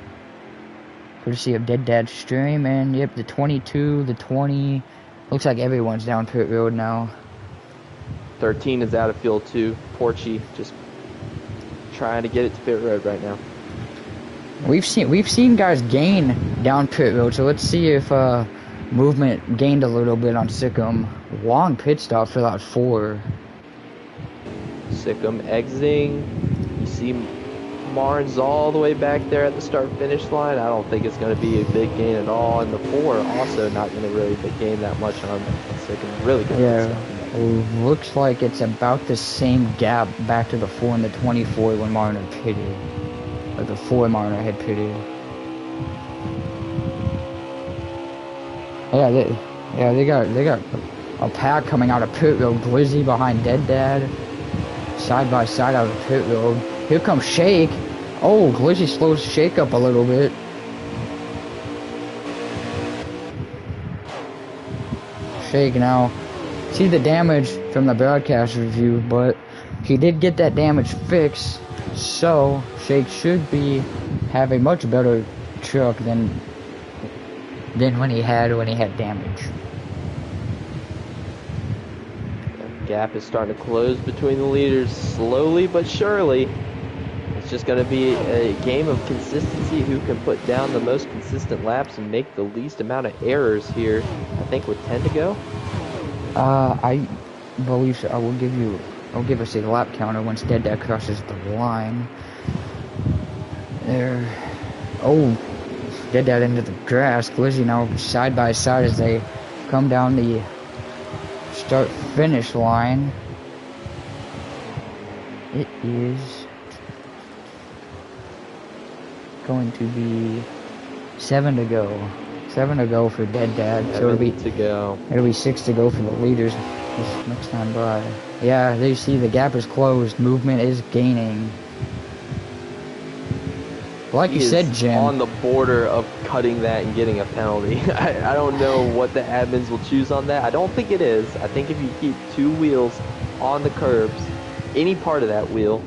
Courtesy of Dead Dad Stream, and yep, the 22, the 20. Looks like everyone's down pit road now. 13 is out of fuel too. Porchy just trying to get it to pit road right now. We've seen guys gain down pit road, so let's see if Movement gained a little bit on Sikkim. Long pit stop for that 4. Sikkim exiting. You see Marnes all the way back there at the start-finish line. I don't think it's going to be a big gain at all. And the 4 also not going to really gain that much on Sikkim. Really good. Yeah, looks like it's about the same gap back to the 4 and the 24 when Marner pitted. Or the 4 Marner had pitted. Yeah, they got a pack coming out of pit road. Glizzy behind Dead Dad. Side by side out of the pit road. Here comes Shake. Oh, Glizzy slows Shake up a little bit. Shake now. See the damage from the broadcast review, but he did get that damage fixed. So Shake should have a much better truck than when he had damage. Gap is starting to close between the leaders slowly but surely. It's just going to be a game of consistency. Who can put down the most consistent laps and make the least amount of errors here. I think with 10 to go. I believe so. I'll give us a lap counter once Dead Dad crosses the line. There. Oh, Dead Dad into the grass. Glizzy now side by side as they come down the start-finish line. It is going to be 7 to go. 7 to go for Dead Dad. So it'll be 6 to go for the leaders this next time by. Yeah, they see the gap is closed. Movement is gaining. Like you said, Jim, on the border of cutting that and getting a penalty. I don't know what the admins will choose on that. I don't think it is. I think if you keep 2 wheels on the curbs, any part of that wheel,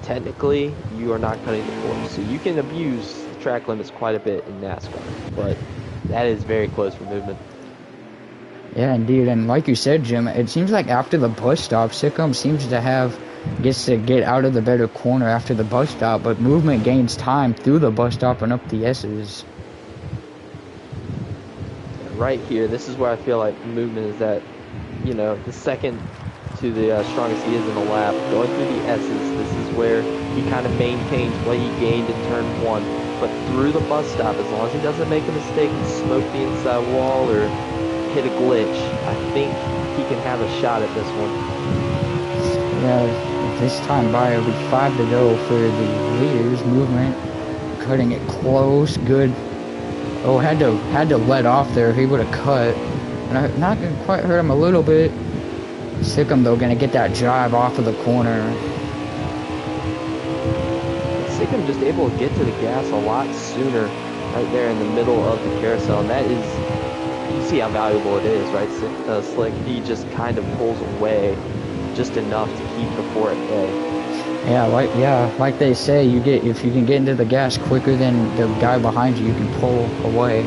technically you are not cutting the course. So you can abuse the track limits quite a bit in NASCAR, but that is very close for Movement. Yeah, indeed. And like you said, Jim, it seems like after the bus stop, Sikkim gets to get out of the better corner after the bus stop, but Movement gains time through the bus stop and up the S's. Right here, this is where I feel like Movement is at, the second to the strongest he is in the lap. Going through the S's, this is where he kind of maintains what he gained in turn 1. But through the bus stop, as long as he doesn't make a mistake and smoke the inside wall or hit a glitch, I think he can have a shot at this one. Yeah, this time by it'll be 5 to go for the leaders. Movement cutting it close, good. Oh, had to let off there. He would have cut, and not gonna quite hurt him a little bit. Sikkim though gonna get that drive off of the corner. Sikkim just able to get to the gas a lot sooner, right there in the middle of the carousel, and that is, you see how valuable it is, right? Slick, he just kind of pulls away just enough to keep the 4 at bay. Like they say, if you can get into the gas quicker than the guy behind you, you can pull away.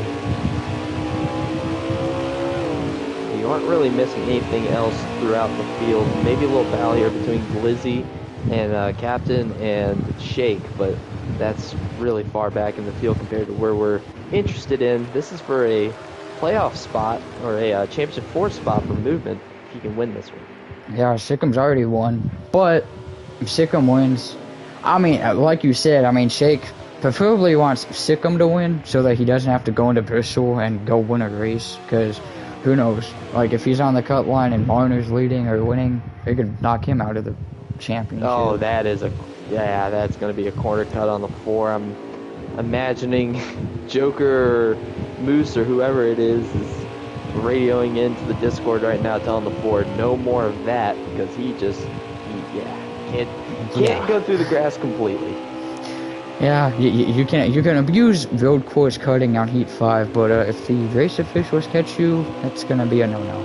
You aren't really missing anything else throughout the field. Maybe a little battle here between Glizzy and Captain and Shake, but That's really far back in the field compared to where we're interested in. This is for a playoff spot or a championship 4 spot for movement if he can win this one. Yeah, Sickham's already won. But if Sickham wins, I mean, like you said, I mean, Shake preferably wants Sickham to win so that he doesn't have to go into Bristol and go win a race. Because who knows? Like, if he's on the cut line and Marner's leading or winning, they could knock him out of the championship. Oh, that's going to be a corner cut on the 4. I'm imagining Joker or Moose or whoever it is radioing into the Discord right now telling the Ford no more of that because he can't go through the grass completely. Yeah, you can abuse road course cutting on Heat 5, but if the race officials catch you, it's gonna be a no-no.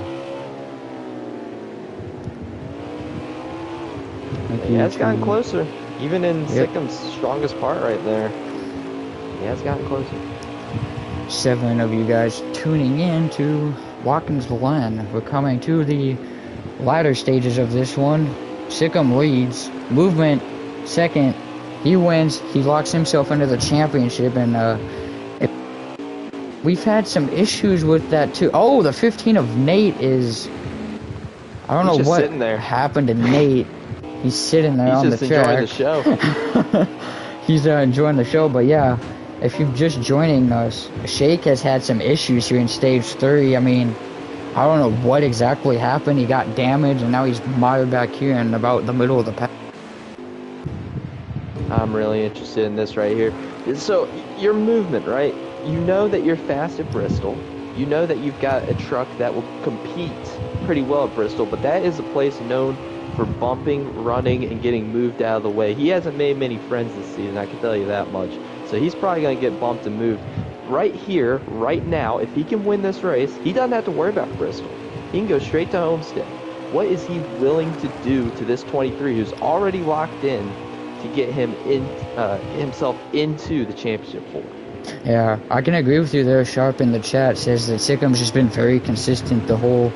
Yeah, it's gotten closer. Even in Sickham's strongest part right there. Yeah, it's gotten closer. 7 of you guys tuning in to Watkins Glen. We're coming to the latter stages of this one. Sickham leads. Movement second. He wins. He locks himself into the championship, and we've had some issues with that too. Oh, the 15 of Nate is. I don't know what happened to Nate. He's sitting there on the track. He's just enjoying the show. He's enjoying the show, but yeah. If you're just joining us, Shake has had some issues here in stage 3. I mean, I don't know what exactly happened. He got damaged, and now he's mired back here in about the middle of the pack. I'm really interested in this right here. So, your movement, right? You know that you're fast at Bristol. You know that you've got a truck that will compete pretty well at Bristol, but that is a place known for bumping, running, and getting moved out of the way. He hasn't made many friends this season, I can tell you that much. So he's probably going to get bumped and moved. Right here, right now, if he can win this race, he doesn't have to worry about Bristol. He can go straight to Homestead. What is he willing to do to this 23 who's already locked in to get him himself into the championship 4? Yeah, I can agree with you there. Sharp in the chat says that Sickham's just been very consistent the whole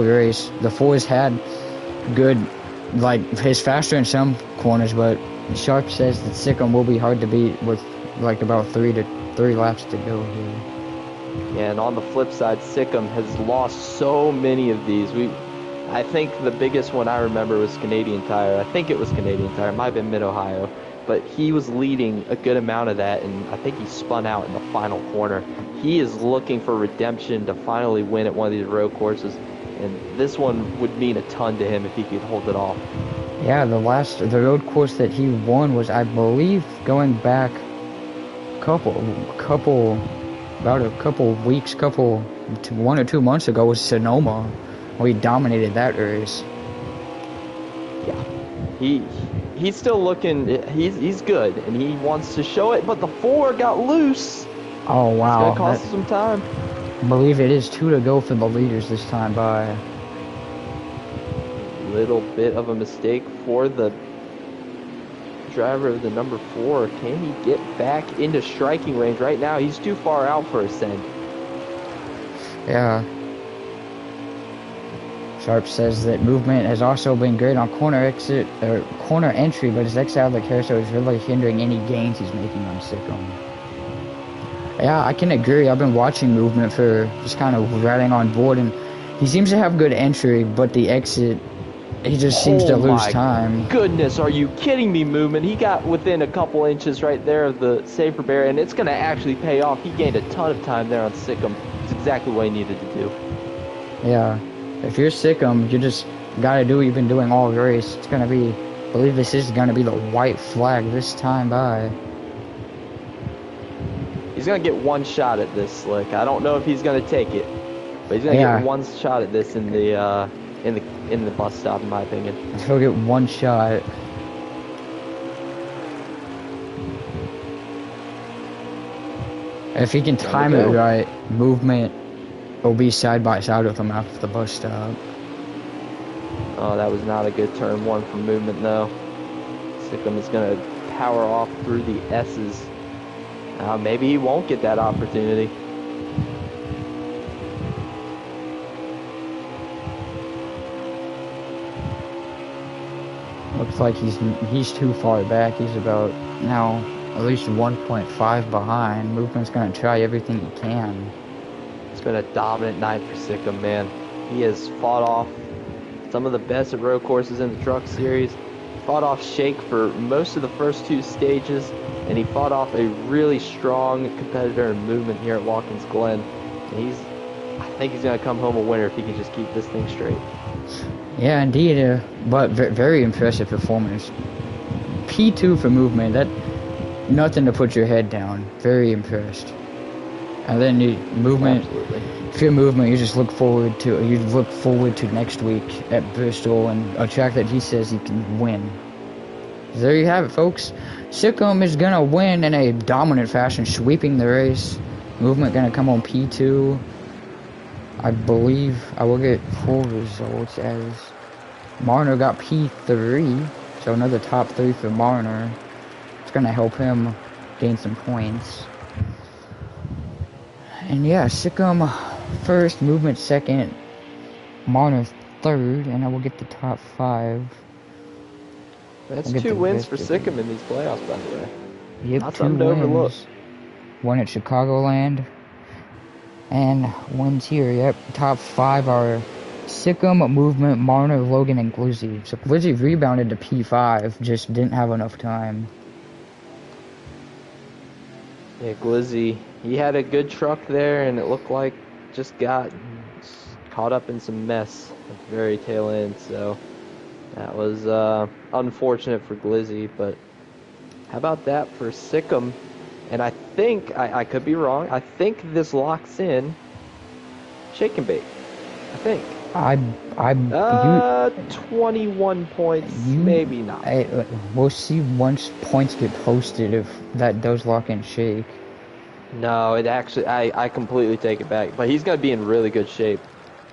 race. The 4's had good, like, he's faster in some corners, but Sharp says that Sickham will be hard to beat with like about 3 laps to go here. Yeah, and on the flip side, Sickham has lost so many of these. I think the biggest one I remember was Canadian Tire. I think it was Canadian Tire. It might have been Mid-Ohio. But he was leading a good amount of that, and I think he spun out in the final corner. He is looking for redemption to finally win at one of these road courses, and this one would mean a ton to him if he could hold it off. Yeah, the road course that he won was, I believe, going back about a couple weeks, 1 or 2 months ago was Sonoma. We dominated that race. Yeah, he's still looking. He's good, and he wants to show it. But the 4 got loose. Oh wow! It's gonna cost some time. I believe it is 2 to go for the leaders this time by. Little bit of a mistake for the driver of the number 4. Can he get back into striking range? Right now, he's too far out for a send. Yeah. Sharp says that movement has also been great on corner entry, but his exit out of the carousel is really hindering any gains he's making on Sickham. Yeah, I can agree. I've been watching movement for just kind of riding on board, and he seems to have good entry, but the exit, he just seems to lose time. Goodness, are you kidding me, movement? He got within a couple inches right there of the safer barrier, and it's going to actually pay off. He gained a ton of time there on Sickham. It's exactly what he needed to do. Yeah. If you're Sickham, you just got to do what you've been doing all race. It's going to be, I believe this is going to be the white flag this time by. He's going to get one shot at this, Slick. I don't know if he's going to take it, but he's going to get one shot at this in the bus stop, in my opinion. He'll get one shot. If he can time it right, movement will be side by side with him after the bus stop. Oh, that was not a good turn 1 for movement, though. Sickham is going to power off through the S's. Maybe he won't get that opportunity. Looks like he's too far back. He's about now at least 1.5 behind. Movement's going to try everything he can. It's been a dominant night for Sikkim, man. He has fought off some of the best at road courses in the Truck Series. Fought off Shake for most of the first 2 stages, and he fought off a really strong competitor in movement here at Watkins Glen. And I think he's going to come home a winner if he can just keep this thing straight. Yeah, indeed, but very impressive performance. P2 for movement, that nothing to put your head down. Very impressed. And then movement. Absolutely. For your movement, you just look forward to next week at Bristol and a track that he says he can win. There you have it, folks. Sikkim is gonna win in a dominant fashion, sweeping the race. Movement gonna come on P2. I believe I will get full results as Marner got P3, so another top 3 for Marner. It's gonna help him gain some points. And yeah, Sikkim first, movement second, Marner third, and I will get the top 5. That's 2 wins for Sikkim in these playoffs, by the way. Yep, Not 2 something to overlook. One at Chicagoland, and wins here. Yep, top 5 are Sikkim, Movement, Marner, Logan, and Glizzy. So Glizzy rebounded to P5, just didn't have enough time. Yeah, Glizzy, he had a good truck there, and it looked like just got caught up in some mess at the very tail end. So that was unfortunate for Glizzy, but how about that for Sikkim? And I think, I could be wrong, I think this locks in Shake and Bake. I think. 21 points, maybe not. We'll see once points get posted if that does lock in Shake. No, it actually, I completely take it back. But he's going to be in really good shape.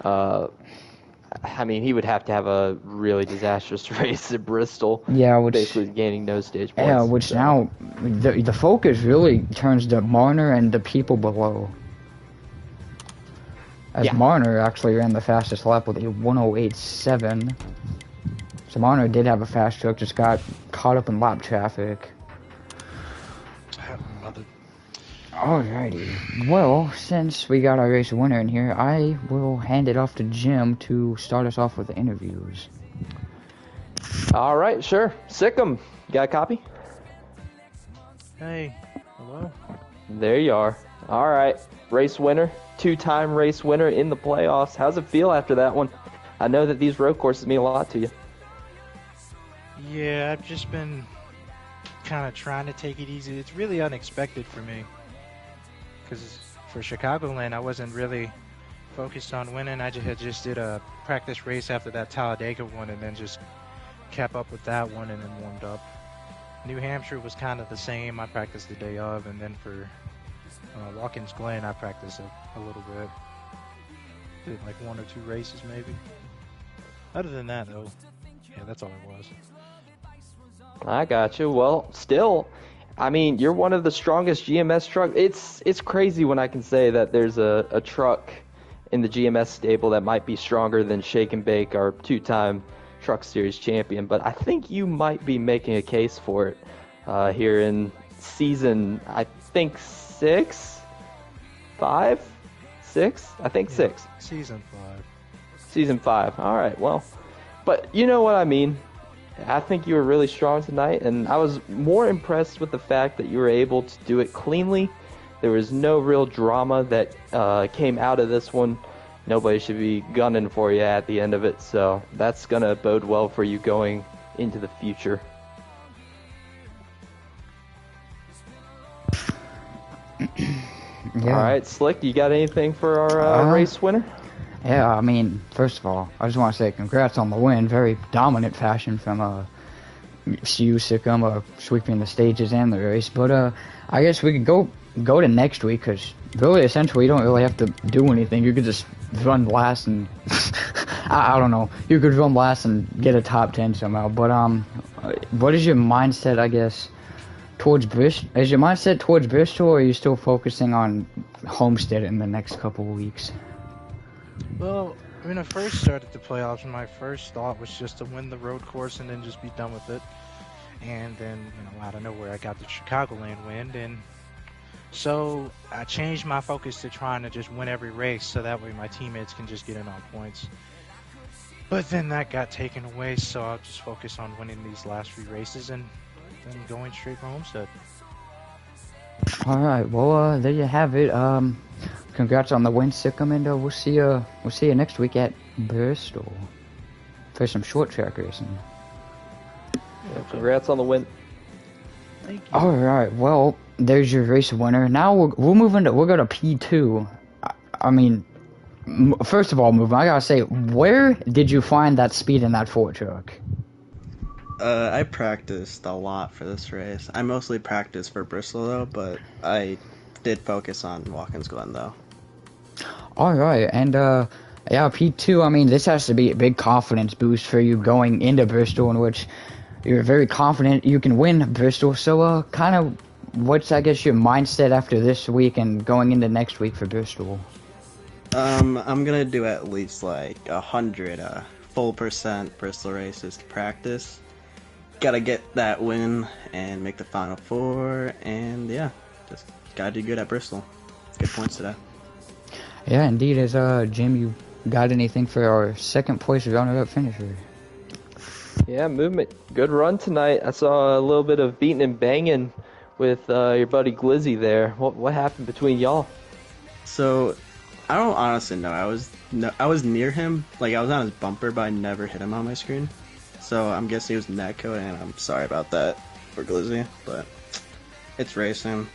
I mean, he would have to have a really disastrous race at Bristol. Yeah, basically gaining no stage points. Yeah, which now the focus really turns to Marner and the people below. As Marner actually ran the fastest lap with a 108.7. So Marner did have a fast truck, just got caught up in lap traffic. Alrighty. Well, since we got our race winner in here, I will hand it off to Jim to start us off with the interviews. Alright, sure. Sikkim, you got a copy? Hey, hello? There you are. Alright, race winner, 2-time race winner in the playoffs. How's it feel after that one? I know that these road courses mean a lot to you. Yeah, I've just been kind of trying to take it easy. It's really unexpected for me. Because for Chicagoland, I wasn't really focused on winning. I just did a practice race after that Talladega one and then just kept up with that one and then warmed up. New Hampshire was kind of the same. I practiced the day of, and then for Watkins Glen, I practiced a little bit. Did like 1 or 2 races maybe. Other than that, though, yeah, that's all it was. I got you. Well, still, I mean, you're one of the strongest GMS trucks. It's crazy when I can say that there's a truck in the GMS stable that might be stronger than Shake and Bake, our 2-time Truck Series champion. But I think you might be making a case for it here in season, I think 6? 5? 6? I think 6. Season 5. Season 5. All right, well, but you know what I mean. I think you were really strong tonight, and I was more impressed with the fact that you were able to do it cleanly. There was no real drama that came out of this one. Nobody should be gunning for you at the end of it, so that's going to bode well for you going into the future. Yeah. All right, Slick, you got anything for our race winner? Yeah, I mean, first of all, I just want to say congrats on the win. Very dominant fashion from CU Sikkim, sweeping the stages and the race. But I guess we could go to next week, because really, essentially, you don't really have to do anything. You could just run last and I don't know. You could run last and get a top 10 somehow. But what is your mindset, I guess, towards Bristol? Is your mindset towards Bristol, or are you still focusing on Homestead in the next couple of weeks? Well, when I first started the playoffs, my first thought was just to win the road course and then just be done with it. And then, out of nowhere, I got the Chicagoland win. And so I changed my focus to trying to just win every race so that way my teammates can just get in on points. But then that got taken away, so I'll just focus on winning these last few races and then going straight for Homestead. All right, well, there you have it. Congrats on the win, Sikkim, and we'll see you next week at Bristol for some short track racing. Yeah, congrats on the win. Thank you. All right, well, there's your race winner. Now we'll move into we'll go to P2. I mean, first of all, I gotta say, where did you find that speed in that Ford truck? I practiced a lot for this race. I mostly practiced for Bristol though, but I did focus on Watkins Glen though. All right, and yeah, P2. I mean, this has to be a big confidence boost for you going into Bristol, in which you're very confident you can win Bristol. So, kind of, what's I guess your mindset after this week and going into next week for Bristol? I'm gonna do at least like 100 full percent Bristol races to practice. Gotta get that win and make the final four, and yeah, just gotta do good at Bristol. Good points today. Yeah, indeed. As Jim, you got anything for our second place runner-up finisher? Yeah, movement. Good run tonight. I saw a little bit of beating and banging with your buddy Glizzy there. What happened between y'all? So, I don't honestly know. I was near him, like I was on his bumper, but I never hit him on my screen. So I'm guessing he was netcode, and I'm sorry about that for Glizzy, but it's racing.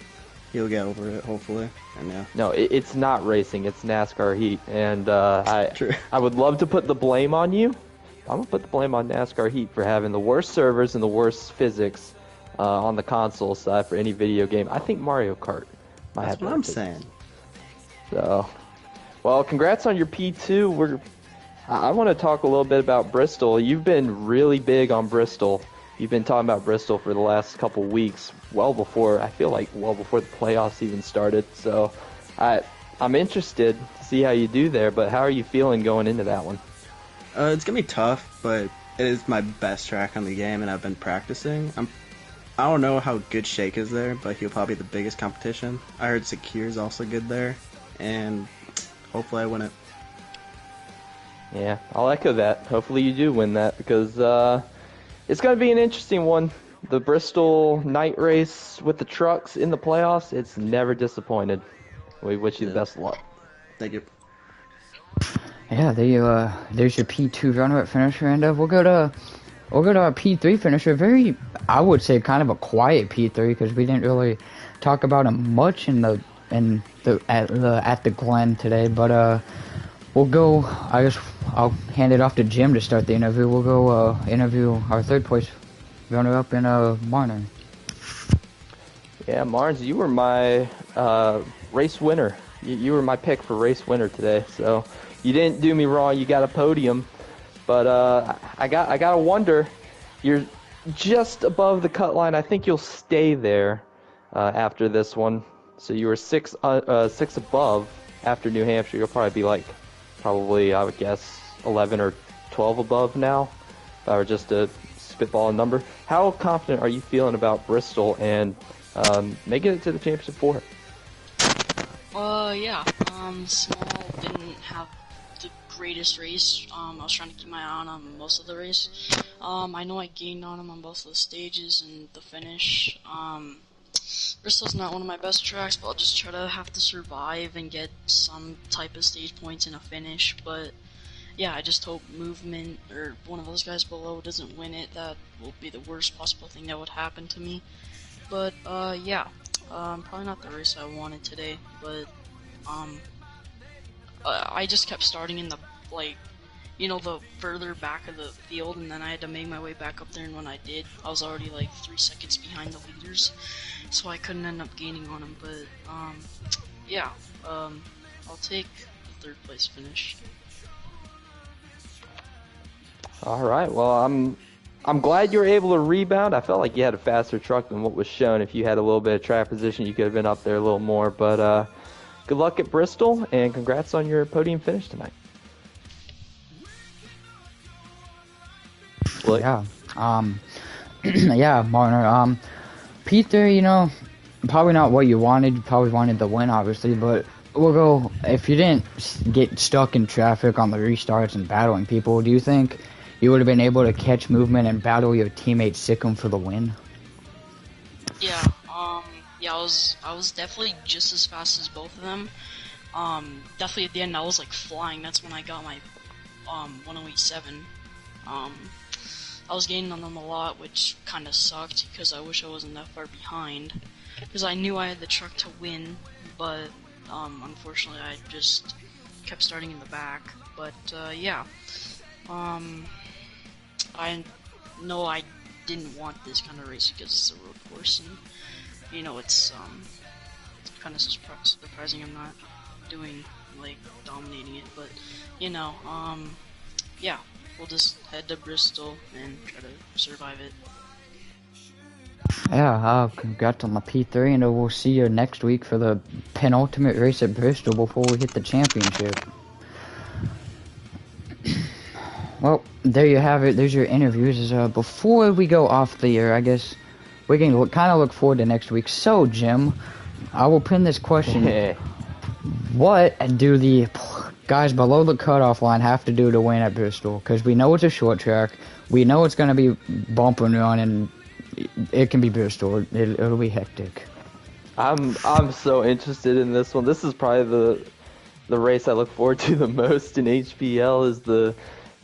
He'll get over it, hopefully, and yeah. No, it's not racing. It's NASCAR Heat, and True. I would love to put the blame on you. I'm gonna put the blame on NASCAR Heat for having the worst servers and the worst physics on the console side for any video game. I think Mario Kart might have That's what I'm saying. So, well, congrats on your P2. I want to talk a little bit about Bristol. You've been really big on Bristol. You've been talking about Bristol for the last couple weeks, I feel like well before the playoffs even started. So I'm interested to see how you do there, but how are you feeling going into that one? It's gonna be tough, but it is my best track on the game, and I've been practicing. I don't know how good Shake is there, but he'll probably be the biggest competition. I heard Sakire's also good there, and hopefully I win it. Yeah, I'll echo that. Hopefully you do win that, because it's going to be an interesting one. The Bristol night race with the trucks in the playoffs, it's never disappointed. We wish you the best of luck. Thank you. Yeah, there's your P2 runner-up finisher, and we'll go to our P3 finisher. Very, I would say, kind of a quiet P3 because we didn't really talk about him much at the Glen today. But we'll go. I guess I'll hand it off to Jim to start the interview. We'll go interview our third place runner-up in Marner. Yeah, Marnes, you were my race winner. You were my pick for race winner today. So you didn't do me wrong. You got a podium, but I gotta wonder. You're just above the cut line. I think you'll stay there after this one. So you were six above after New Hampshire. You'll probably be I would guess 11 or 12 above now. If I were just to spitball a number. How confident are you feeling about Bristol and making it to the championship four? Yeah. Small didn't have the greatest race. I was trying to keep my eye on most of the race. I know I gained on him on both of the stages and the finish. Bristol's not one of my best tracks, but I'll just try to have to survive and get some type of stage points in a finish. But yeah, I just hope movement or one of those guys below doesn't win it. That will be the worst possible thing that would happen to me. But yeah, probably not the race I wanted today. But I just kept starting in the the further back of the field, and then I had to make my way back up there. And when I did, I was already 3 seconds behind the leaders, so I couldn't end up gaining on them. But yeah, I'll take the third place finish. All right. Well, I'm glad you were able to rebound. I felt like you had a faster truck than what was shown. If you had a little bit of track position, you could have been up there a little more. But good luck at Bristol, and congrats on your podium finish tonight. Yeah. Yeah, Marner. P3, you know, probably not what you wanted. You probably wanted the win, obviously, but we'll go. If you didn't get stuck in traffic on the restarts and battling people, do you think you would have been able to catch movement and battle your teammate Sikkim for the win? Yeah, yeah, I was definitely just as fast as both of them. Definitely at the end I was like flying. That's when I got my 107. I was gaining on them a lot, which kind of sucked because I wish I wasn't that far behind. Because I knew I had the truck to win, but unfortunately I just kept starting in the back. But yeah, I know I didn't want this kind of race because it's a road course, and you know it's kind of surprising I'm not doing like dominating it. But you know, yeah, we'll just head to Bristol and try to survive it. Yeah, congrats on the P3, and we'll see you next week for the penultimate race at Bristol before we hit the championship. Well, there you have it. There's your interviews. Before we go off the air, I guess we can kind of look forward to next week. So, Jim, I will pin this question. What do the guys below the cutoff line have to do to win at Bristol? Because we know it's a short track. We know it's going to be bump and run, and it can be Bristol. It'll be hectic. I'm so interested in this one. This is probably the race I look forward to the most in HPL is the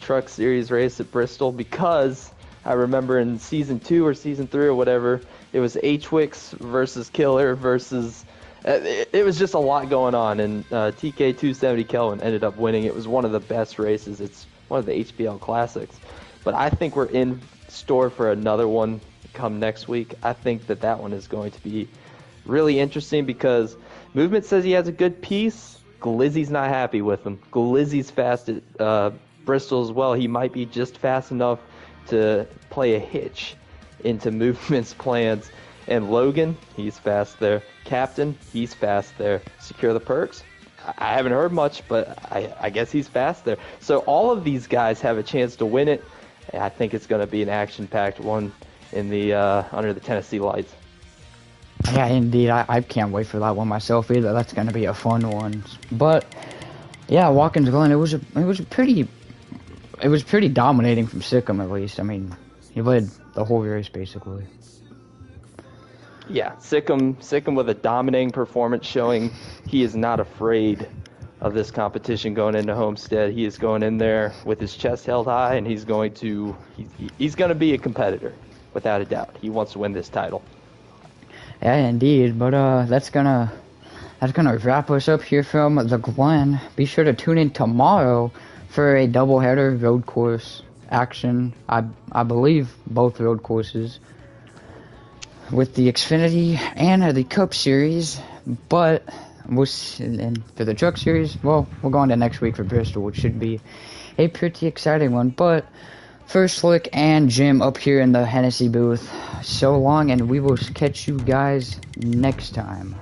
Truck Series race at Bristol, because I remember in season 2 or season 3 or whatever, it was H-Wix versus Killer versus it was just a lot going on, and TK 270 Kelvin ended up winning. It was one of the best races. It's one of the HPL classics. But I think we're in store for another one come next week. I think that one is going to be really interesting because Movement says he has a good piece. Glizzy's not happy with him. Glizzy's fast at Bristol as well. He might be just fast enough to play a hitch into Movement's plans. And Logan, he's fast there. Captain, he's fast there. Secure the Perks, I haven't heard much, but I guess he's fast there. So all of these guys have a chance to win it. And I think it's going to be an action-packed one in the under the Tennessee lights. Yeah, indeed. I can't wait for that one myself either. That's going to be a fun one. But yeah, Watkins Glen, it was pretty dominating from Sikkim, at least. I mean, he led the whole race basically. Yeah, Sikkim with a dominating performance, showing he is not afraid of this competition going into Homestead. He is going in there with his chest held high, and he's going to be a competitor without a doubt. He wants to win this title. Yeah, indeed. But that's gonna wrap us up here from the Glen. Be sure to tune in tomorrow for a doubleheader road course action. I believe both road courses with the Xfinity and the Cup Series. But and for the Truck Series, well, we'll go on to next week for Bristol, which should be a pretty exciting one. But first, Slick and Jim up here in the Hennessy booth. So long, and we will catch you guys next time.